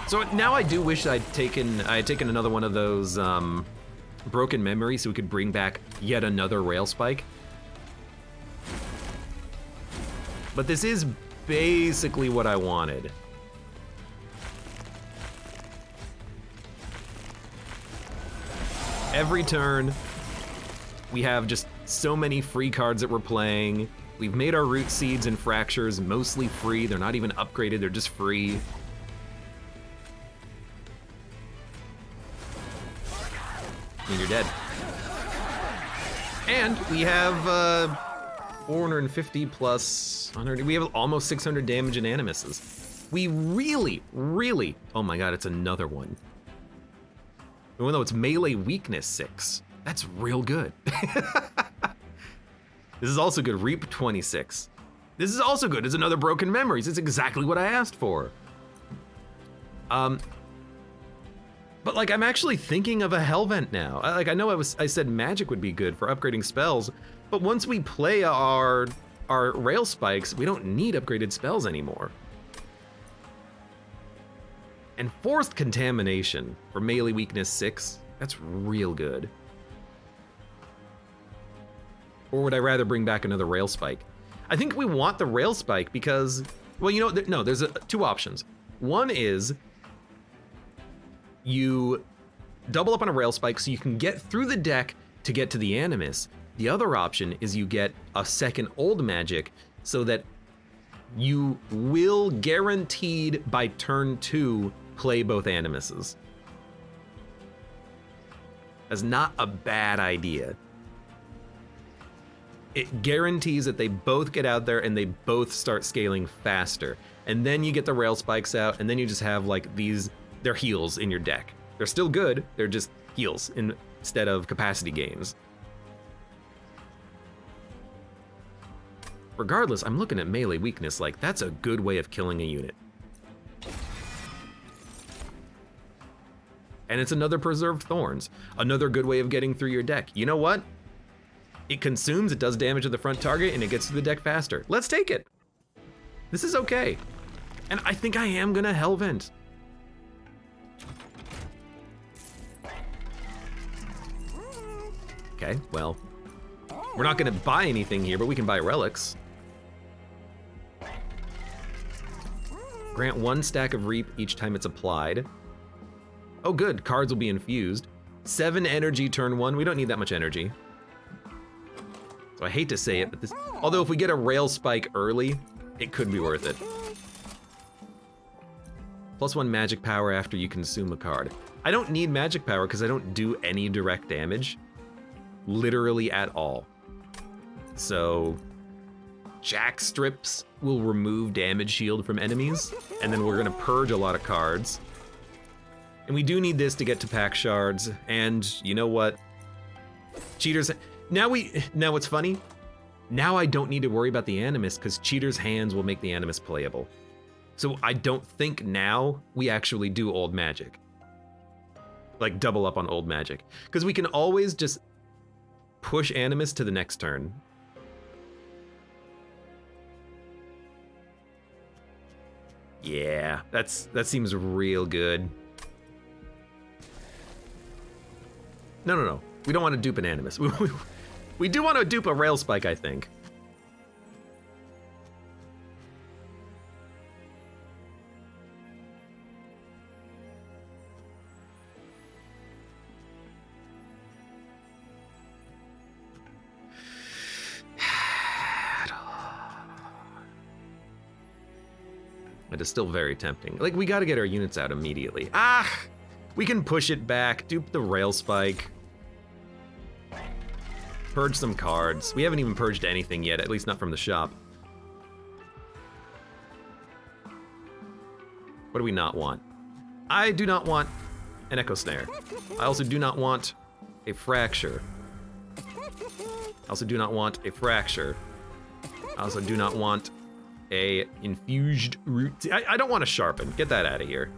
So now I do wish I had taken another one of those broken memories so we could bring back yet another rail spike. But this is basically what I wanted. Every turn, we have just so many free cards that we're playing. We've made our root seeds and fractures mostly free. They're not even upgraded, they're just free. And you're dead. And we have 450 plus 100. We have almost 600 damage in Animuses. We really, oh my god, it's another one. Even though it's melee weakness 6. That's real good. This is also good, Reap 26. This is also good, it's another Broken Memories. It's exactly what I asked for. But like, I'm actually thinking of a Hellvent now. I know I said magic would be good for upgrading spells, but once we play our rail spikes, we don't need upgraded spells anymore. And Forced Contamination for melee weakness 6, that's real good. Or would I rather bring back another rail spike? I think we want the rail spike because, well, you know, no, there's 2 options. One is you double up on a rail spike so you can get through the deck to get to the Animus. The other option is you get a second old magic so that you will guaranteed by turn 2 play both Animuses. That's not a bad idea. It guarantees that they both get out there and they both start scaling faster. And then you get the rail spikes out, and then you just have like these, they're heals in your deck. They're still good, they're just heals instead of capacity gains. Regardless, I'm looking at melee weakness like that's a good way of killing a unit. And it's another preserved thorns, another good way of getting through your deck. You know what? It consumes, it does damage to the front target, and it gets to the deck faster. Let's take it. This is okay. And I think I am gonna Hellvent. Okay, well, we're not gonna buy anything here, but we can buy relics. Grant 1 stack of Reap each time it's applied. Oh good, cards will be infused. 7 energy turn 1, we don't need that much energy. So I hate to say it, but this, although if we get a rail spike early, it could be worth it. +1 magic power after you consume a card. I don't need magic power because I don't do any direct damage. Literally at all. So Jack Strips will remove damage shield from enemies, and then we're gonna purge a lot of cards. And we do need this to get to pack shards, and you know what? Cheaters, now what's funny? Now I don't need to worry about the Animus because Cheater's Hands will make the Animus playable. So I don't think now we actually do old magic. Like double up on old magic. Because we can always just push Animus to the next turn. Yeah, that seems real good. No. We don't want to dupe an Animus. We do want to dupe a Rail Spike, I think. It is still very tempting. Like, we gotta get our units out immediately. We can push it back, dupe the Rail Spike. Purge some cards. We haven't even purged anything yet, at least not from the shop. What do we not want? I do not want an Echo Snare. I also do not want a Fracture. I also do not want a Fracture. I also do not want a Infused Root. I don't want to Sharpen. Get that out of here.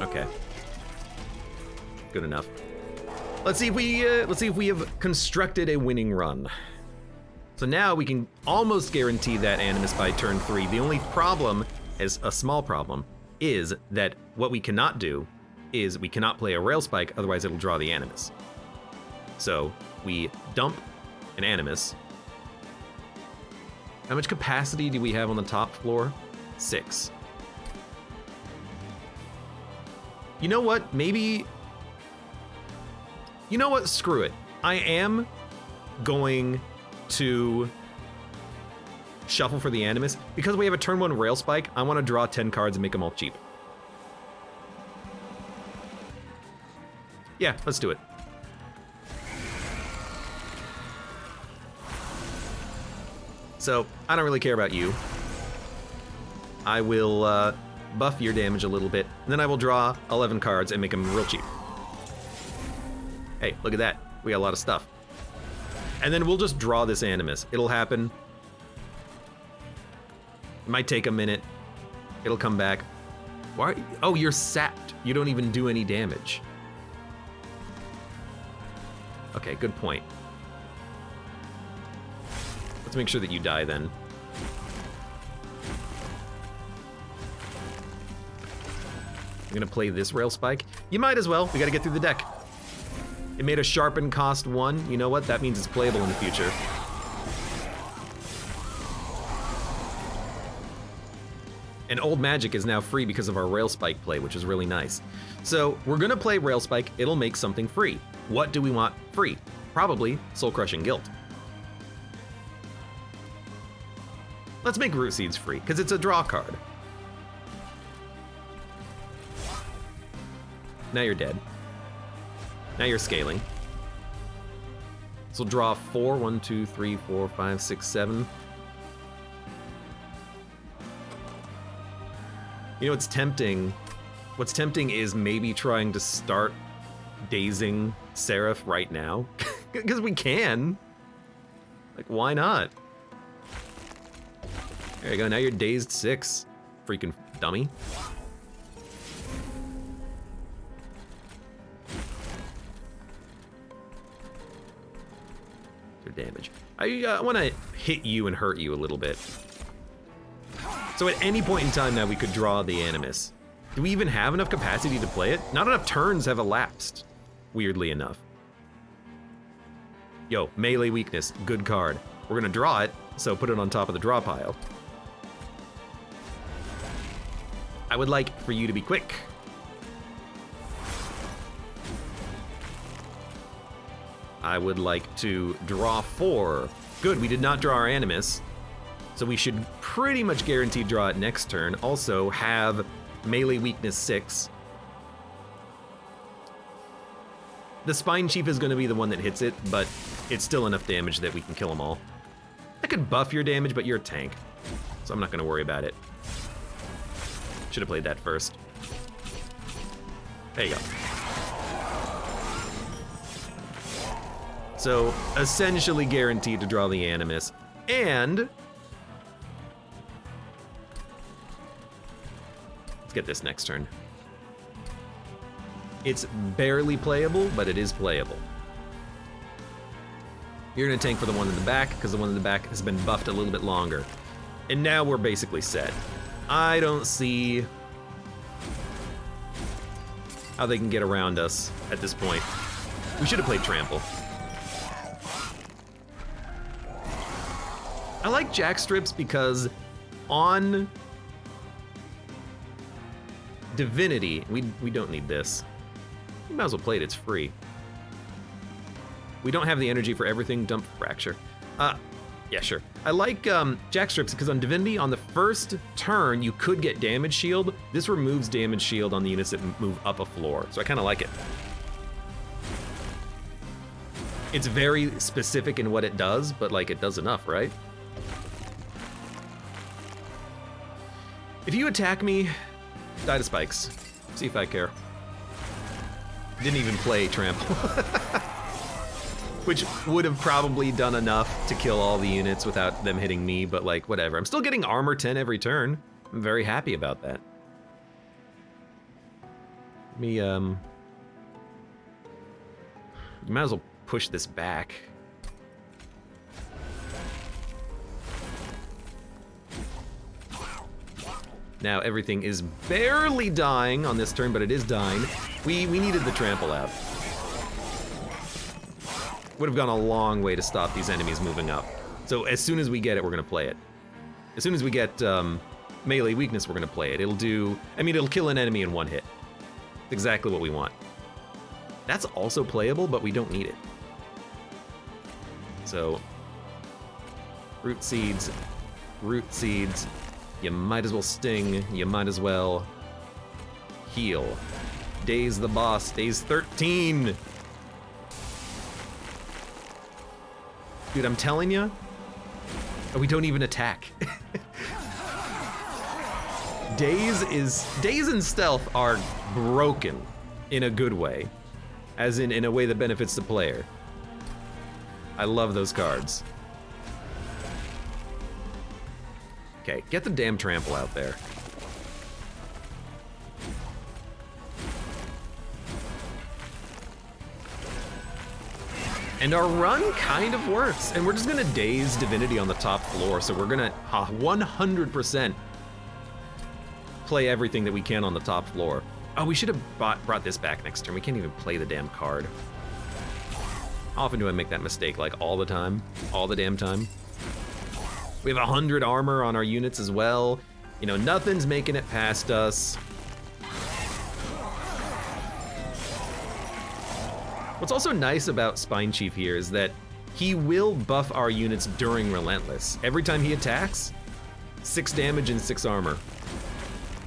Okay. Good enough. Let's see if we have constructed a winning run. So now we can almost guarantee that Animus by turn 3. The only problem, as a small problem, is that what we cannot do is we cannot play a Rail Spike, otherwise it'll draw the Animus. So we dump an Animus. How much capacity do we have on the top floor? 6. You know what? Maybe... You know what? Screw it. I am going to shuffle for the Animus. Because we have a turn 1 Rail Spike, I want to draw 10 cards and make them all cheap. Yeah, let's do it. So, I don't really care about you. I will buff your damage a little bit, and then I will draw 11 cards and make them real cheap. Hey, look at that. We got a lot of stuff. And then we'll just draw this Animus. It'll happen. It might take a minute. It'll come back. Why? Oh, you're sapped. You don't even do any damage. Okay, good point. Let's make sure that you die then. I'm gonna play this Rail Spike. You might as well. We gotta get through the deck. It made a Sharpen cost 1. You know what? That means it's playable in the future. And Old Magic is now free because of our Rail Spike play, which is really nice. So we're gonna play Rail Spike. It'll make something free. What do we want free? Probably Soul Crushing Guilt. Let's make Root Seeds free, because it's a draw card. Now you're dead. Now you're scaling. So we'll draw 4. 1, 2, 3, 4, 5, 6, 7. You know what's tempting? What's tempting is maybe trying to start dazing Seraph right now. Because we can. Like, why not? There you go, now you're dazed 6. Freaking dummy. Damage. I want to hit you and hurt you a little bit. So at any point in time now we could draw the Animus. Do we even have enough capacity to play it? Not enough turns have elapsed, weirdly enough. Yo, melee weakness, good card. We're gonna draw it, so put it on top of the draw pile. I would like for you to be quick. I would like to draw 4. Good, we did not draw our Animus, so we should pretty much guaranteed draw it next turn. Also have melee weakness 6. The Spine Chief is going to be the one that hits it, but it's still enough damage that we can kill them all. I could buff your damage, but you're a tank, so I'm not going to worry about it. Should have played that first. There you go. So, essentially guaranteed to draw the Animus, and let's get this next turn. It's barely playable, but it is playable. You're gonna tank for the one in the back, because the one in the back has been buffed a little bit longer. And now we're basically set. I don't see how they can get around us at this point. We should have played Trample. I like Jack Strips because on Divinity, we don't need this. You might as well play it, it's free. We don't have the energy for everything, dump Fracture. Yeah, sure. I like Jack Strips because on Divinity, on the first turn, you could get Damage Shield. This removes Damage Shield on the units that move up a floor, so I kind of like it. It's very specific in what it does, but like it does enough, right? If you attack me, die to spikes. See if I care. Didn't even play Trample. Which would have probably done enough to kill all the units without them hitting me, but like, whatever. I'm still getting armor 10 every turn. I'm very happy about that. Let me, you might as well push this back. Now everything is barely dying on this turn, but it is dying. We needed the Trample out. Would have gone a long way to stop these enemies moving up. So as soon as we get it, we're gonna play it. As soon as we get melee weakness, we're gonna play it. It'll do, I mean, it'll kill an enemy in one hit. It's exactly what we want. That's also playable, but we don't need it. So, root seeds, you might as well sting, you might as well heal. Daze the boss, daze 13. Dude, I'm telling you, we don't even attack. Daze and stealth are broken in a good way, as in a way that benefits the player. I love those cards. Okay, get the damn Trample out there. And our run kind of works, and we're just gonna daze Divinity on the top floor, so we're gonna 100% play everything that we can on the top floor. Oh, we should have brought this back next turn. We can't even play the damn card. How often do I make that mistake? Like all the time? All the damn time? We have 100 armor on our units as well. You know, nothing's making it past us. What's also nice about Spine Chief here is that he will buff our units during Relentless. Every time he attacks, 6 damage and 6 armor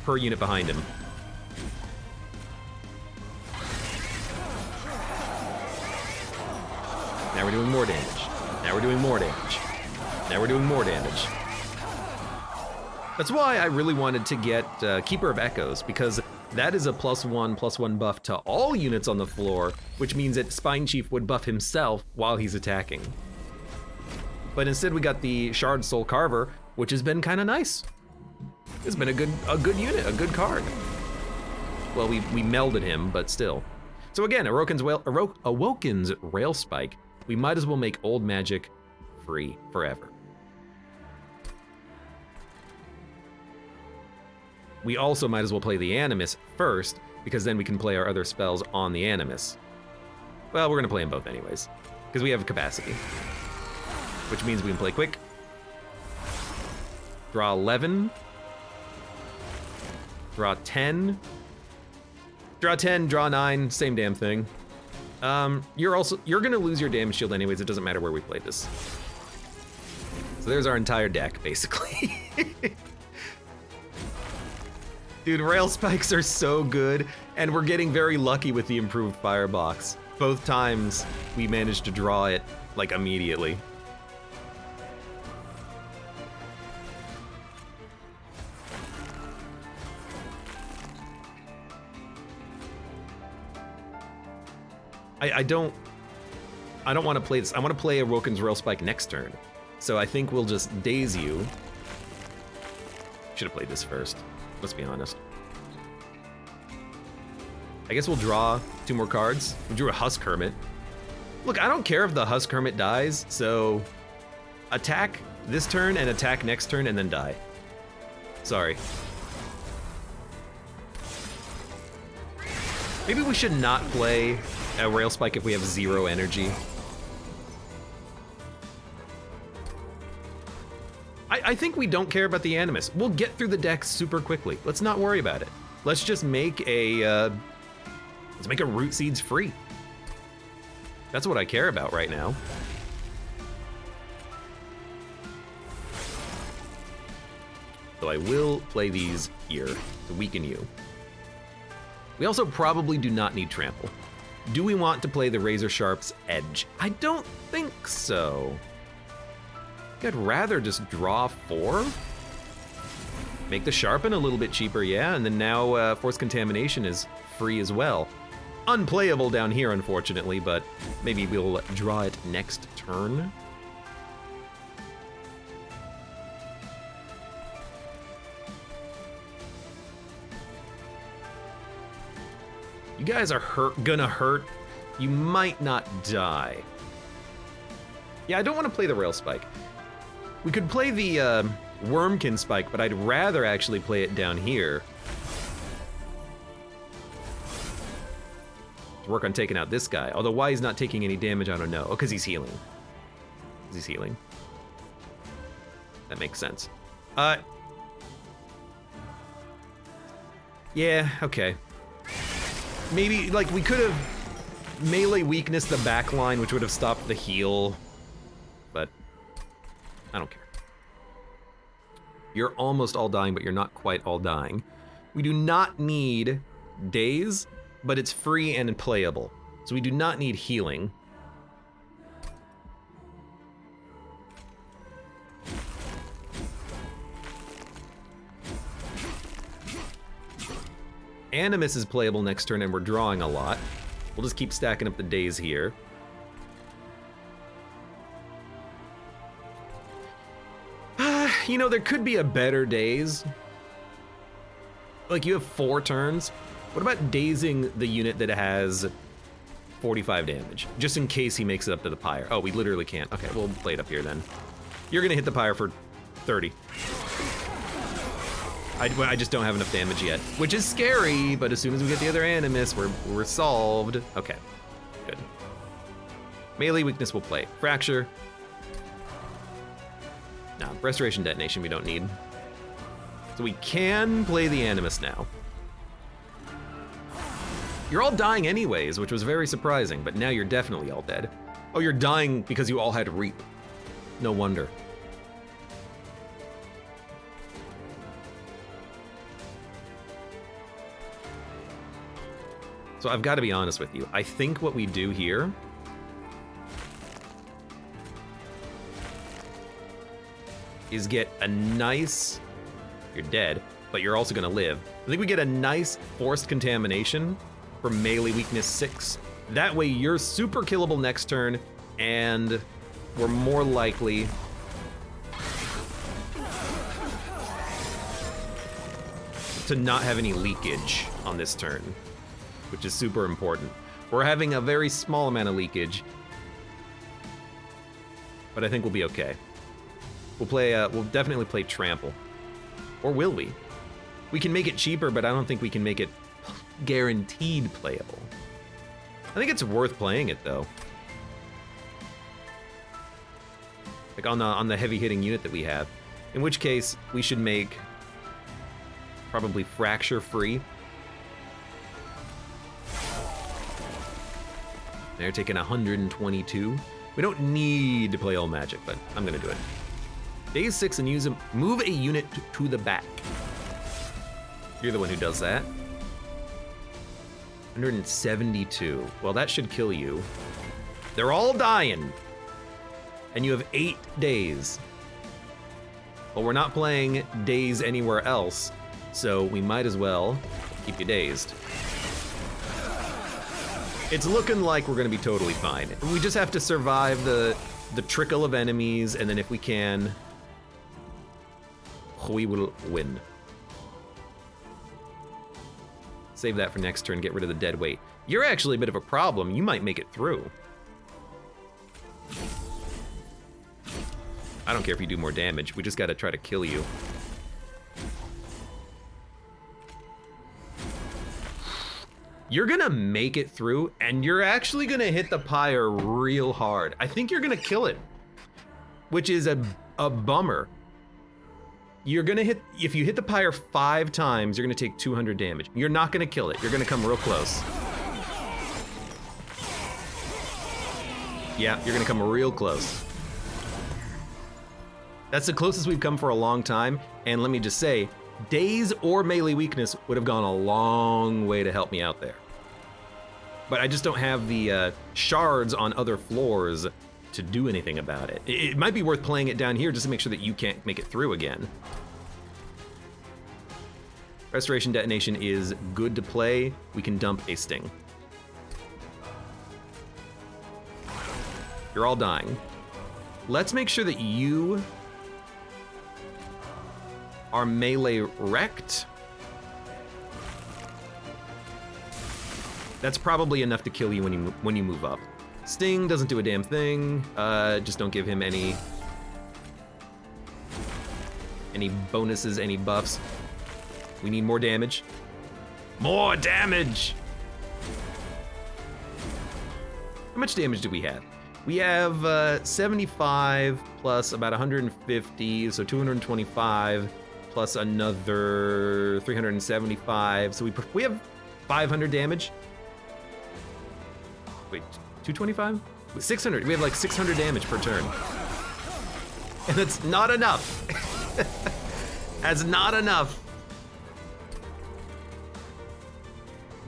per unit behind him. Now we're doing more damage. Now we're doing more damage. Now we're doing more damage. That's why I really wanted to get Keeper of Echoes, because that is a +1/+1 buff to all units on the floor, which means that Spine Chief would buff himself while he's attacking. But instead we got the Shardsoul Carver, which has been kind of nice. It's been a good unit, a good card. Well, we melded him, but still. So again, Awoken's Rail Spike, we might as well make Old Magic free forever. We also might as well play the Animus first, because then we can play our other spells on the Animus. Well, we're gonna play them both anyways, because we have capacity. Which means we can play quick. Draw 11. Draw 10. Draw 10, draw 9, same damn thing. You're gonna lose your damage shield anyways, it doesn't matter where we play this. So there's our entire deck, basically. Dude, rail spikes are so good, and we're getting very lucky with the improved firebox. Both times we managed to draw it, like, immediately. I don't want to play this. I want to play Awoken's Rail Spike next turn. So I think we'll just daze you. Should have played this first. Let's be honest. I guess we'll draw 2 more cards. We drew a Husk Hermit. Look, I don't care if the Husk Hermit dies, so attack this turn and attack next turn and then die. Sorry. Maybe we should not play a Rail Spike if we have 0 energy. I think we don't care about the Animus. We'll get through the deck super quickly. Let's not worry about it. Let's just make a Root Seeds free. That's what I care about right now. So I will play these here to weaken you. We also probably do not need Trample. Do we want to play the Razor Sharp's Edge? I don't think so. I'd rather just draw 4. Make the Sharpen a little bit cheaper, yeah, and then now Force Contamination is free as well. Unplayable down here, unfortunately, but maybe we'll draw it next turn. You guys are gonna hurt. You might not die. Yeah, I don't want to play the Rail Spike. We could play the Wormkin Spike, but I'd rather actually play it down here. To work on taking out this guy. Although why he's not taking any damage, I don't know. Oh, because he's healing. He's healing. That makes sense. Yeah, okay. Maybe, like, we could have melee weakness the back line, which would have stopped the heal. But I don't care. You're almost all dying, but you're not quite all dying. We do not need Daze, but it's free and playable. So we do not need healing. Animus is playable next turn, and we're drawing a lot. We'll just keep stacking up the days here. You know, there could be a better daze. Like, you have 4 turns. What about dazing the unit that has 45 damage? Just in case he makes it up to the pyre. Oh, we literally can't. Okay, we'll play it up here then. You're gonna hit the pyre for 30. I just don't have enough damage yet, which is scary, but as soon as we get the other Animus, we're solved. Okay, good. Melee weakness we'll play. Fracture. No, Restoration Detonation we don't need. So we can play the Animus now. You're all dying anyways, which was very surprising, but now you're definitely all dead. Oh, you're dying because you all had Reap. No wonder. So I've got to be honest with you. I think what we do here is get a nice... You're dead, but you're also gonna live. I think we get a nice forced contamination for melee weakness 6. That way you're super killable next turn, and we're more likely to not have any leakage on this turn, which is super important. We're having a very small amount of leakage, but I think we'll be okay. We'll definitely play Trample. Or will we? We can make it cheaper, but I don't think we can make it guaranteed playable. I think it's worth playing it though. Like on the heavy hitting unit that we have. In which case, we should make probably Fracture free. They're taking 122. We don't need to play all magic, but I'm gonna do it. Days 6 and use them. Move a unit to the back. You're the one who does that. 172. Well, that should kill you. They're all dying. And you have 8 days. Well, we're not playing days anywhere else, so we might as well keep you dazed. It's looking like we're gonna be totally fine. We just have to survive the trickle of enemies, and then if we can, we will win. Save that for next turn, get rid of the dead weight. You're actually a bit of a problem. You might make it through. I don't care if you do more damage. We just gotta try to kill you. You're gonna make it through, and you're actually gonna hit the pyre real hard. I think you're gonna kill it, which is a bummer. You're gonna hit, if you hit the pyre 5 times, you're gonna take 200 damage. You're not gonna kill it. You're gonna come real close. Yeah, you're gonna come real close. That's the closest we've come for a long time, and let me just say, daze or melee weakness would have gone a long way to help me out there. But I just don't have the shards on other floors to do anything about it. It might be worth playing it down here just to make sure that you can't make it through again. Restoration Detonation is good to play. We can dump a Sting. You're all dying. Let's make sure that you are melee wrecked. That's probably enough to kill you when you move up. Sting doesn't do a damn thing. Just don't give him any bonuses, any buffs. We need more damage. More damage! How much damage do we have? We have 75 plus about 150, so 225 plus another 375. So we have 500 damage. Wait, 225? 600. We have like 600 damage per turn. And that's not enough. That's not enough.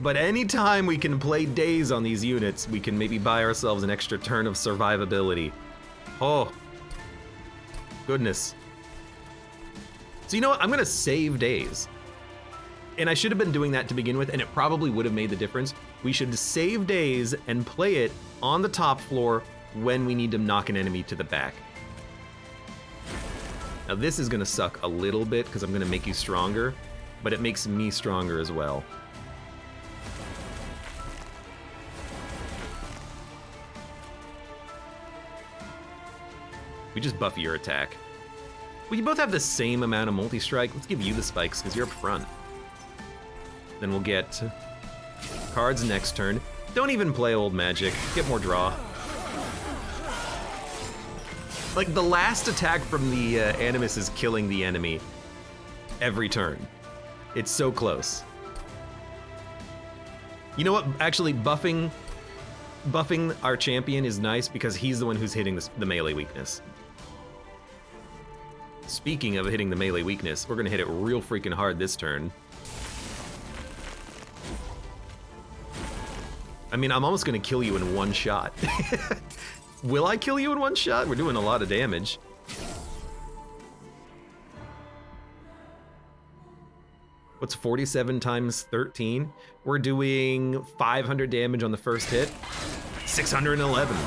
But anytime we can play days on these units, we can maybe buy ourselves an extra turn of survivability. Oh, goodness. So you know what? I'm gonna save days. And I should have been doing that to begin with, and it probably would have made the difference. We should save days and play it on the top floor when we need to knock an enemy to the back. Now this is gonna suck a little bit because I'm gonna make you stronger, but it makes me stronger as well. We just buff your attack. Well, you both have the same amount of multi-strike. Let's give you the spikes because you're up front. Then we'll get cards next turn. Don't even play old magic. Get more draw. Like, the last attack from the Animus is killing the enemy every turn. It's so close. You know what? Actually, buffing our champion is nice because he's the one who's hitting the melee weakness. Speaking of hitting the melee weakness, we're gonna hit it real freaking hard this turn. I mean, I'm almost gonna kill you in one shot. Will I kill you in one shot? We're doing a lot of damage. What's 47 times 13? We're doing 500 damage on the first hit. 611. I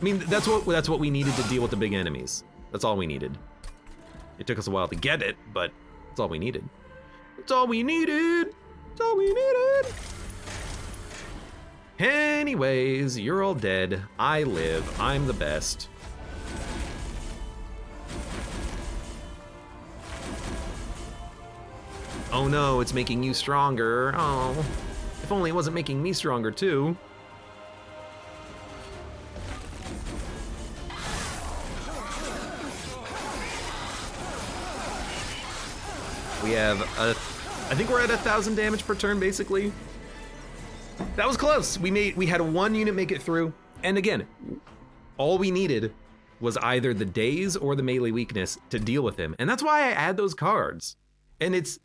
mean, that's what we needed to deal with the big enemies. That's all we needed. It took us a while to get it, but that's all we needed. That's all we needed. That's all we needed. Anyways, you're all dead. I live. I'm the best. Oh no, it's making you stronger. Oh, if only it wasn't making me stronger too. We have I think we're at 1,000 damage per turn, basically. That was close. We had one unit make it through. And again, all we needed was either the daze or the melee weakness to deal with him. And that's why I add those cards. And it's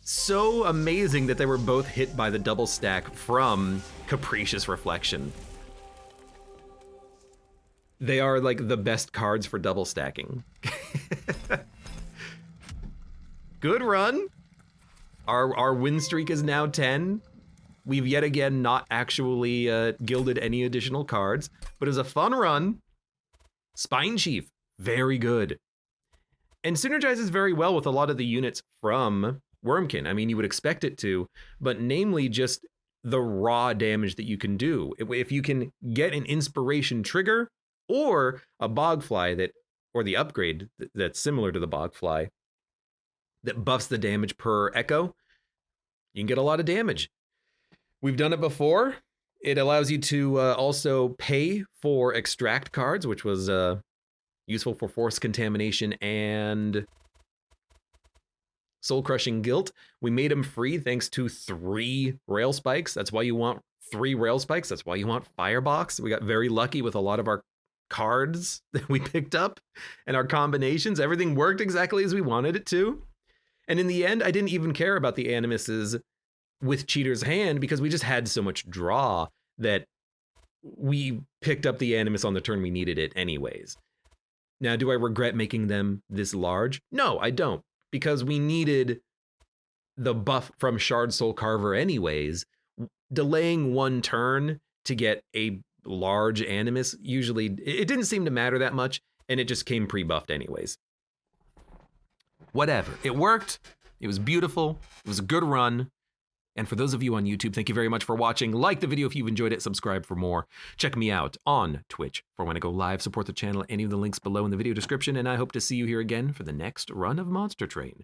so amazing that they were both hit by the double stack from Capricious Reflection. They are like the best cards for double stacking. Good run. Our win streak is now 10. We've yet again not actually gilded any additional cards, but it was a fun run. Spine Chief, very good. And synergizes very well with a lot of the units from Wormkin. I mean, you would expect it to, but namely just the raw damage that you can do. If you can get an inspiration trigger or a bogfly or the upgrade that's similar to the bogfly that buffs the damage per echo, you can get a lot of damage. We've done it before. It allows you to also pay for extract cards, which was useful for force contamination and soul crushing guilt. We made them free thanks to 3 rail spikes. That's why you want 3 rail spikes. That's why you want firebox. We got very lucky with a lot of our cards that we picked up and our combinations. Everything worked exactly as we wanted it to. And in the end, I didn't even care about the animuses with Cheater's Hand because we just had so much draw that we picked up the animus on the turn we needed it anyways. Now, do I regret making them this large? No, I don't, because we needed the buff from Shardsoul Carver anyways. Delaying 1 turn to get a large animus, usually, it didn't seem to matter that much, and it just came pre-buffed anyways. Whatever, it worked, it was beautiful, it was a good run. And for those of you on YouTube, thank you very much for watching. Like the video if you've enjoyed it, subscribe for more. Check me out on Twitch for when I go live, support the channel, any of the links below in the video description, and I hope to see you here again for the next run of Monster Train.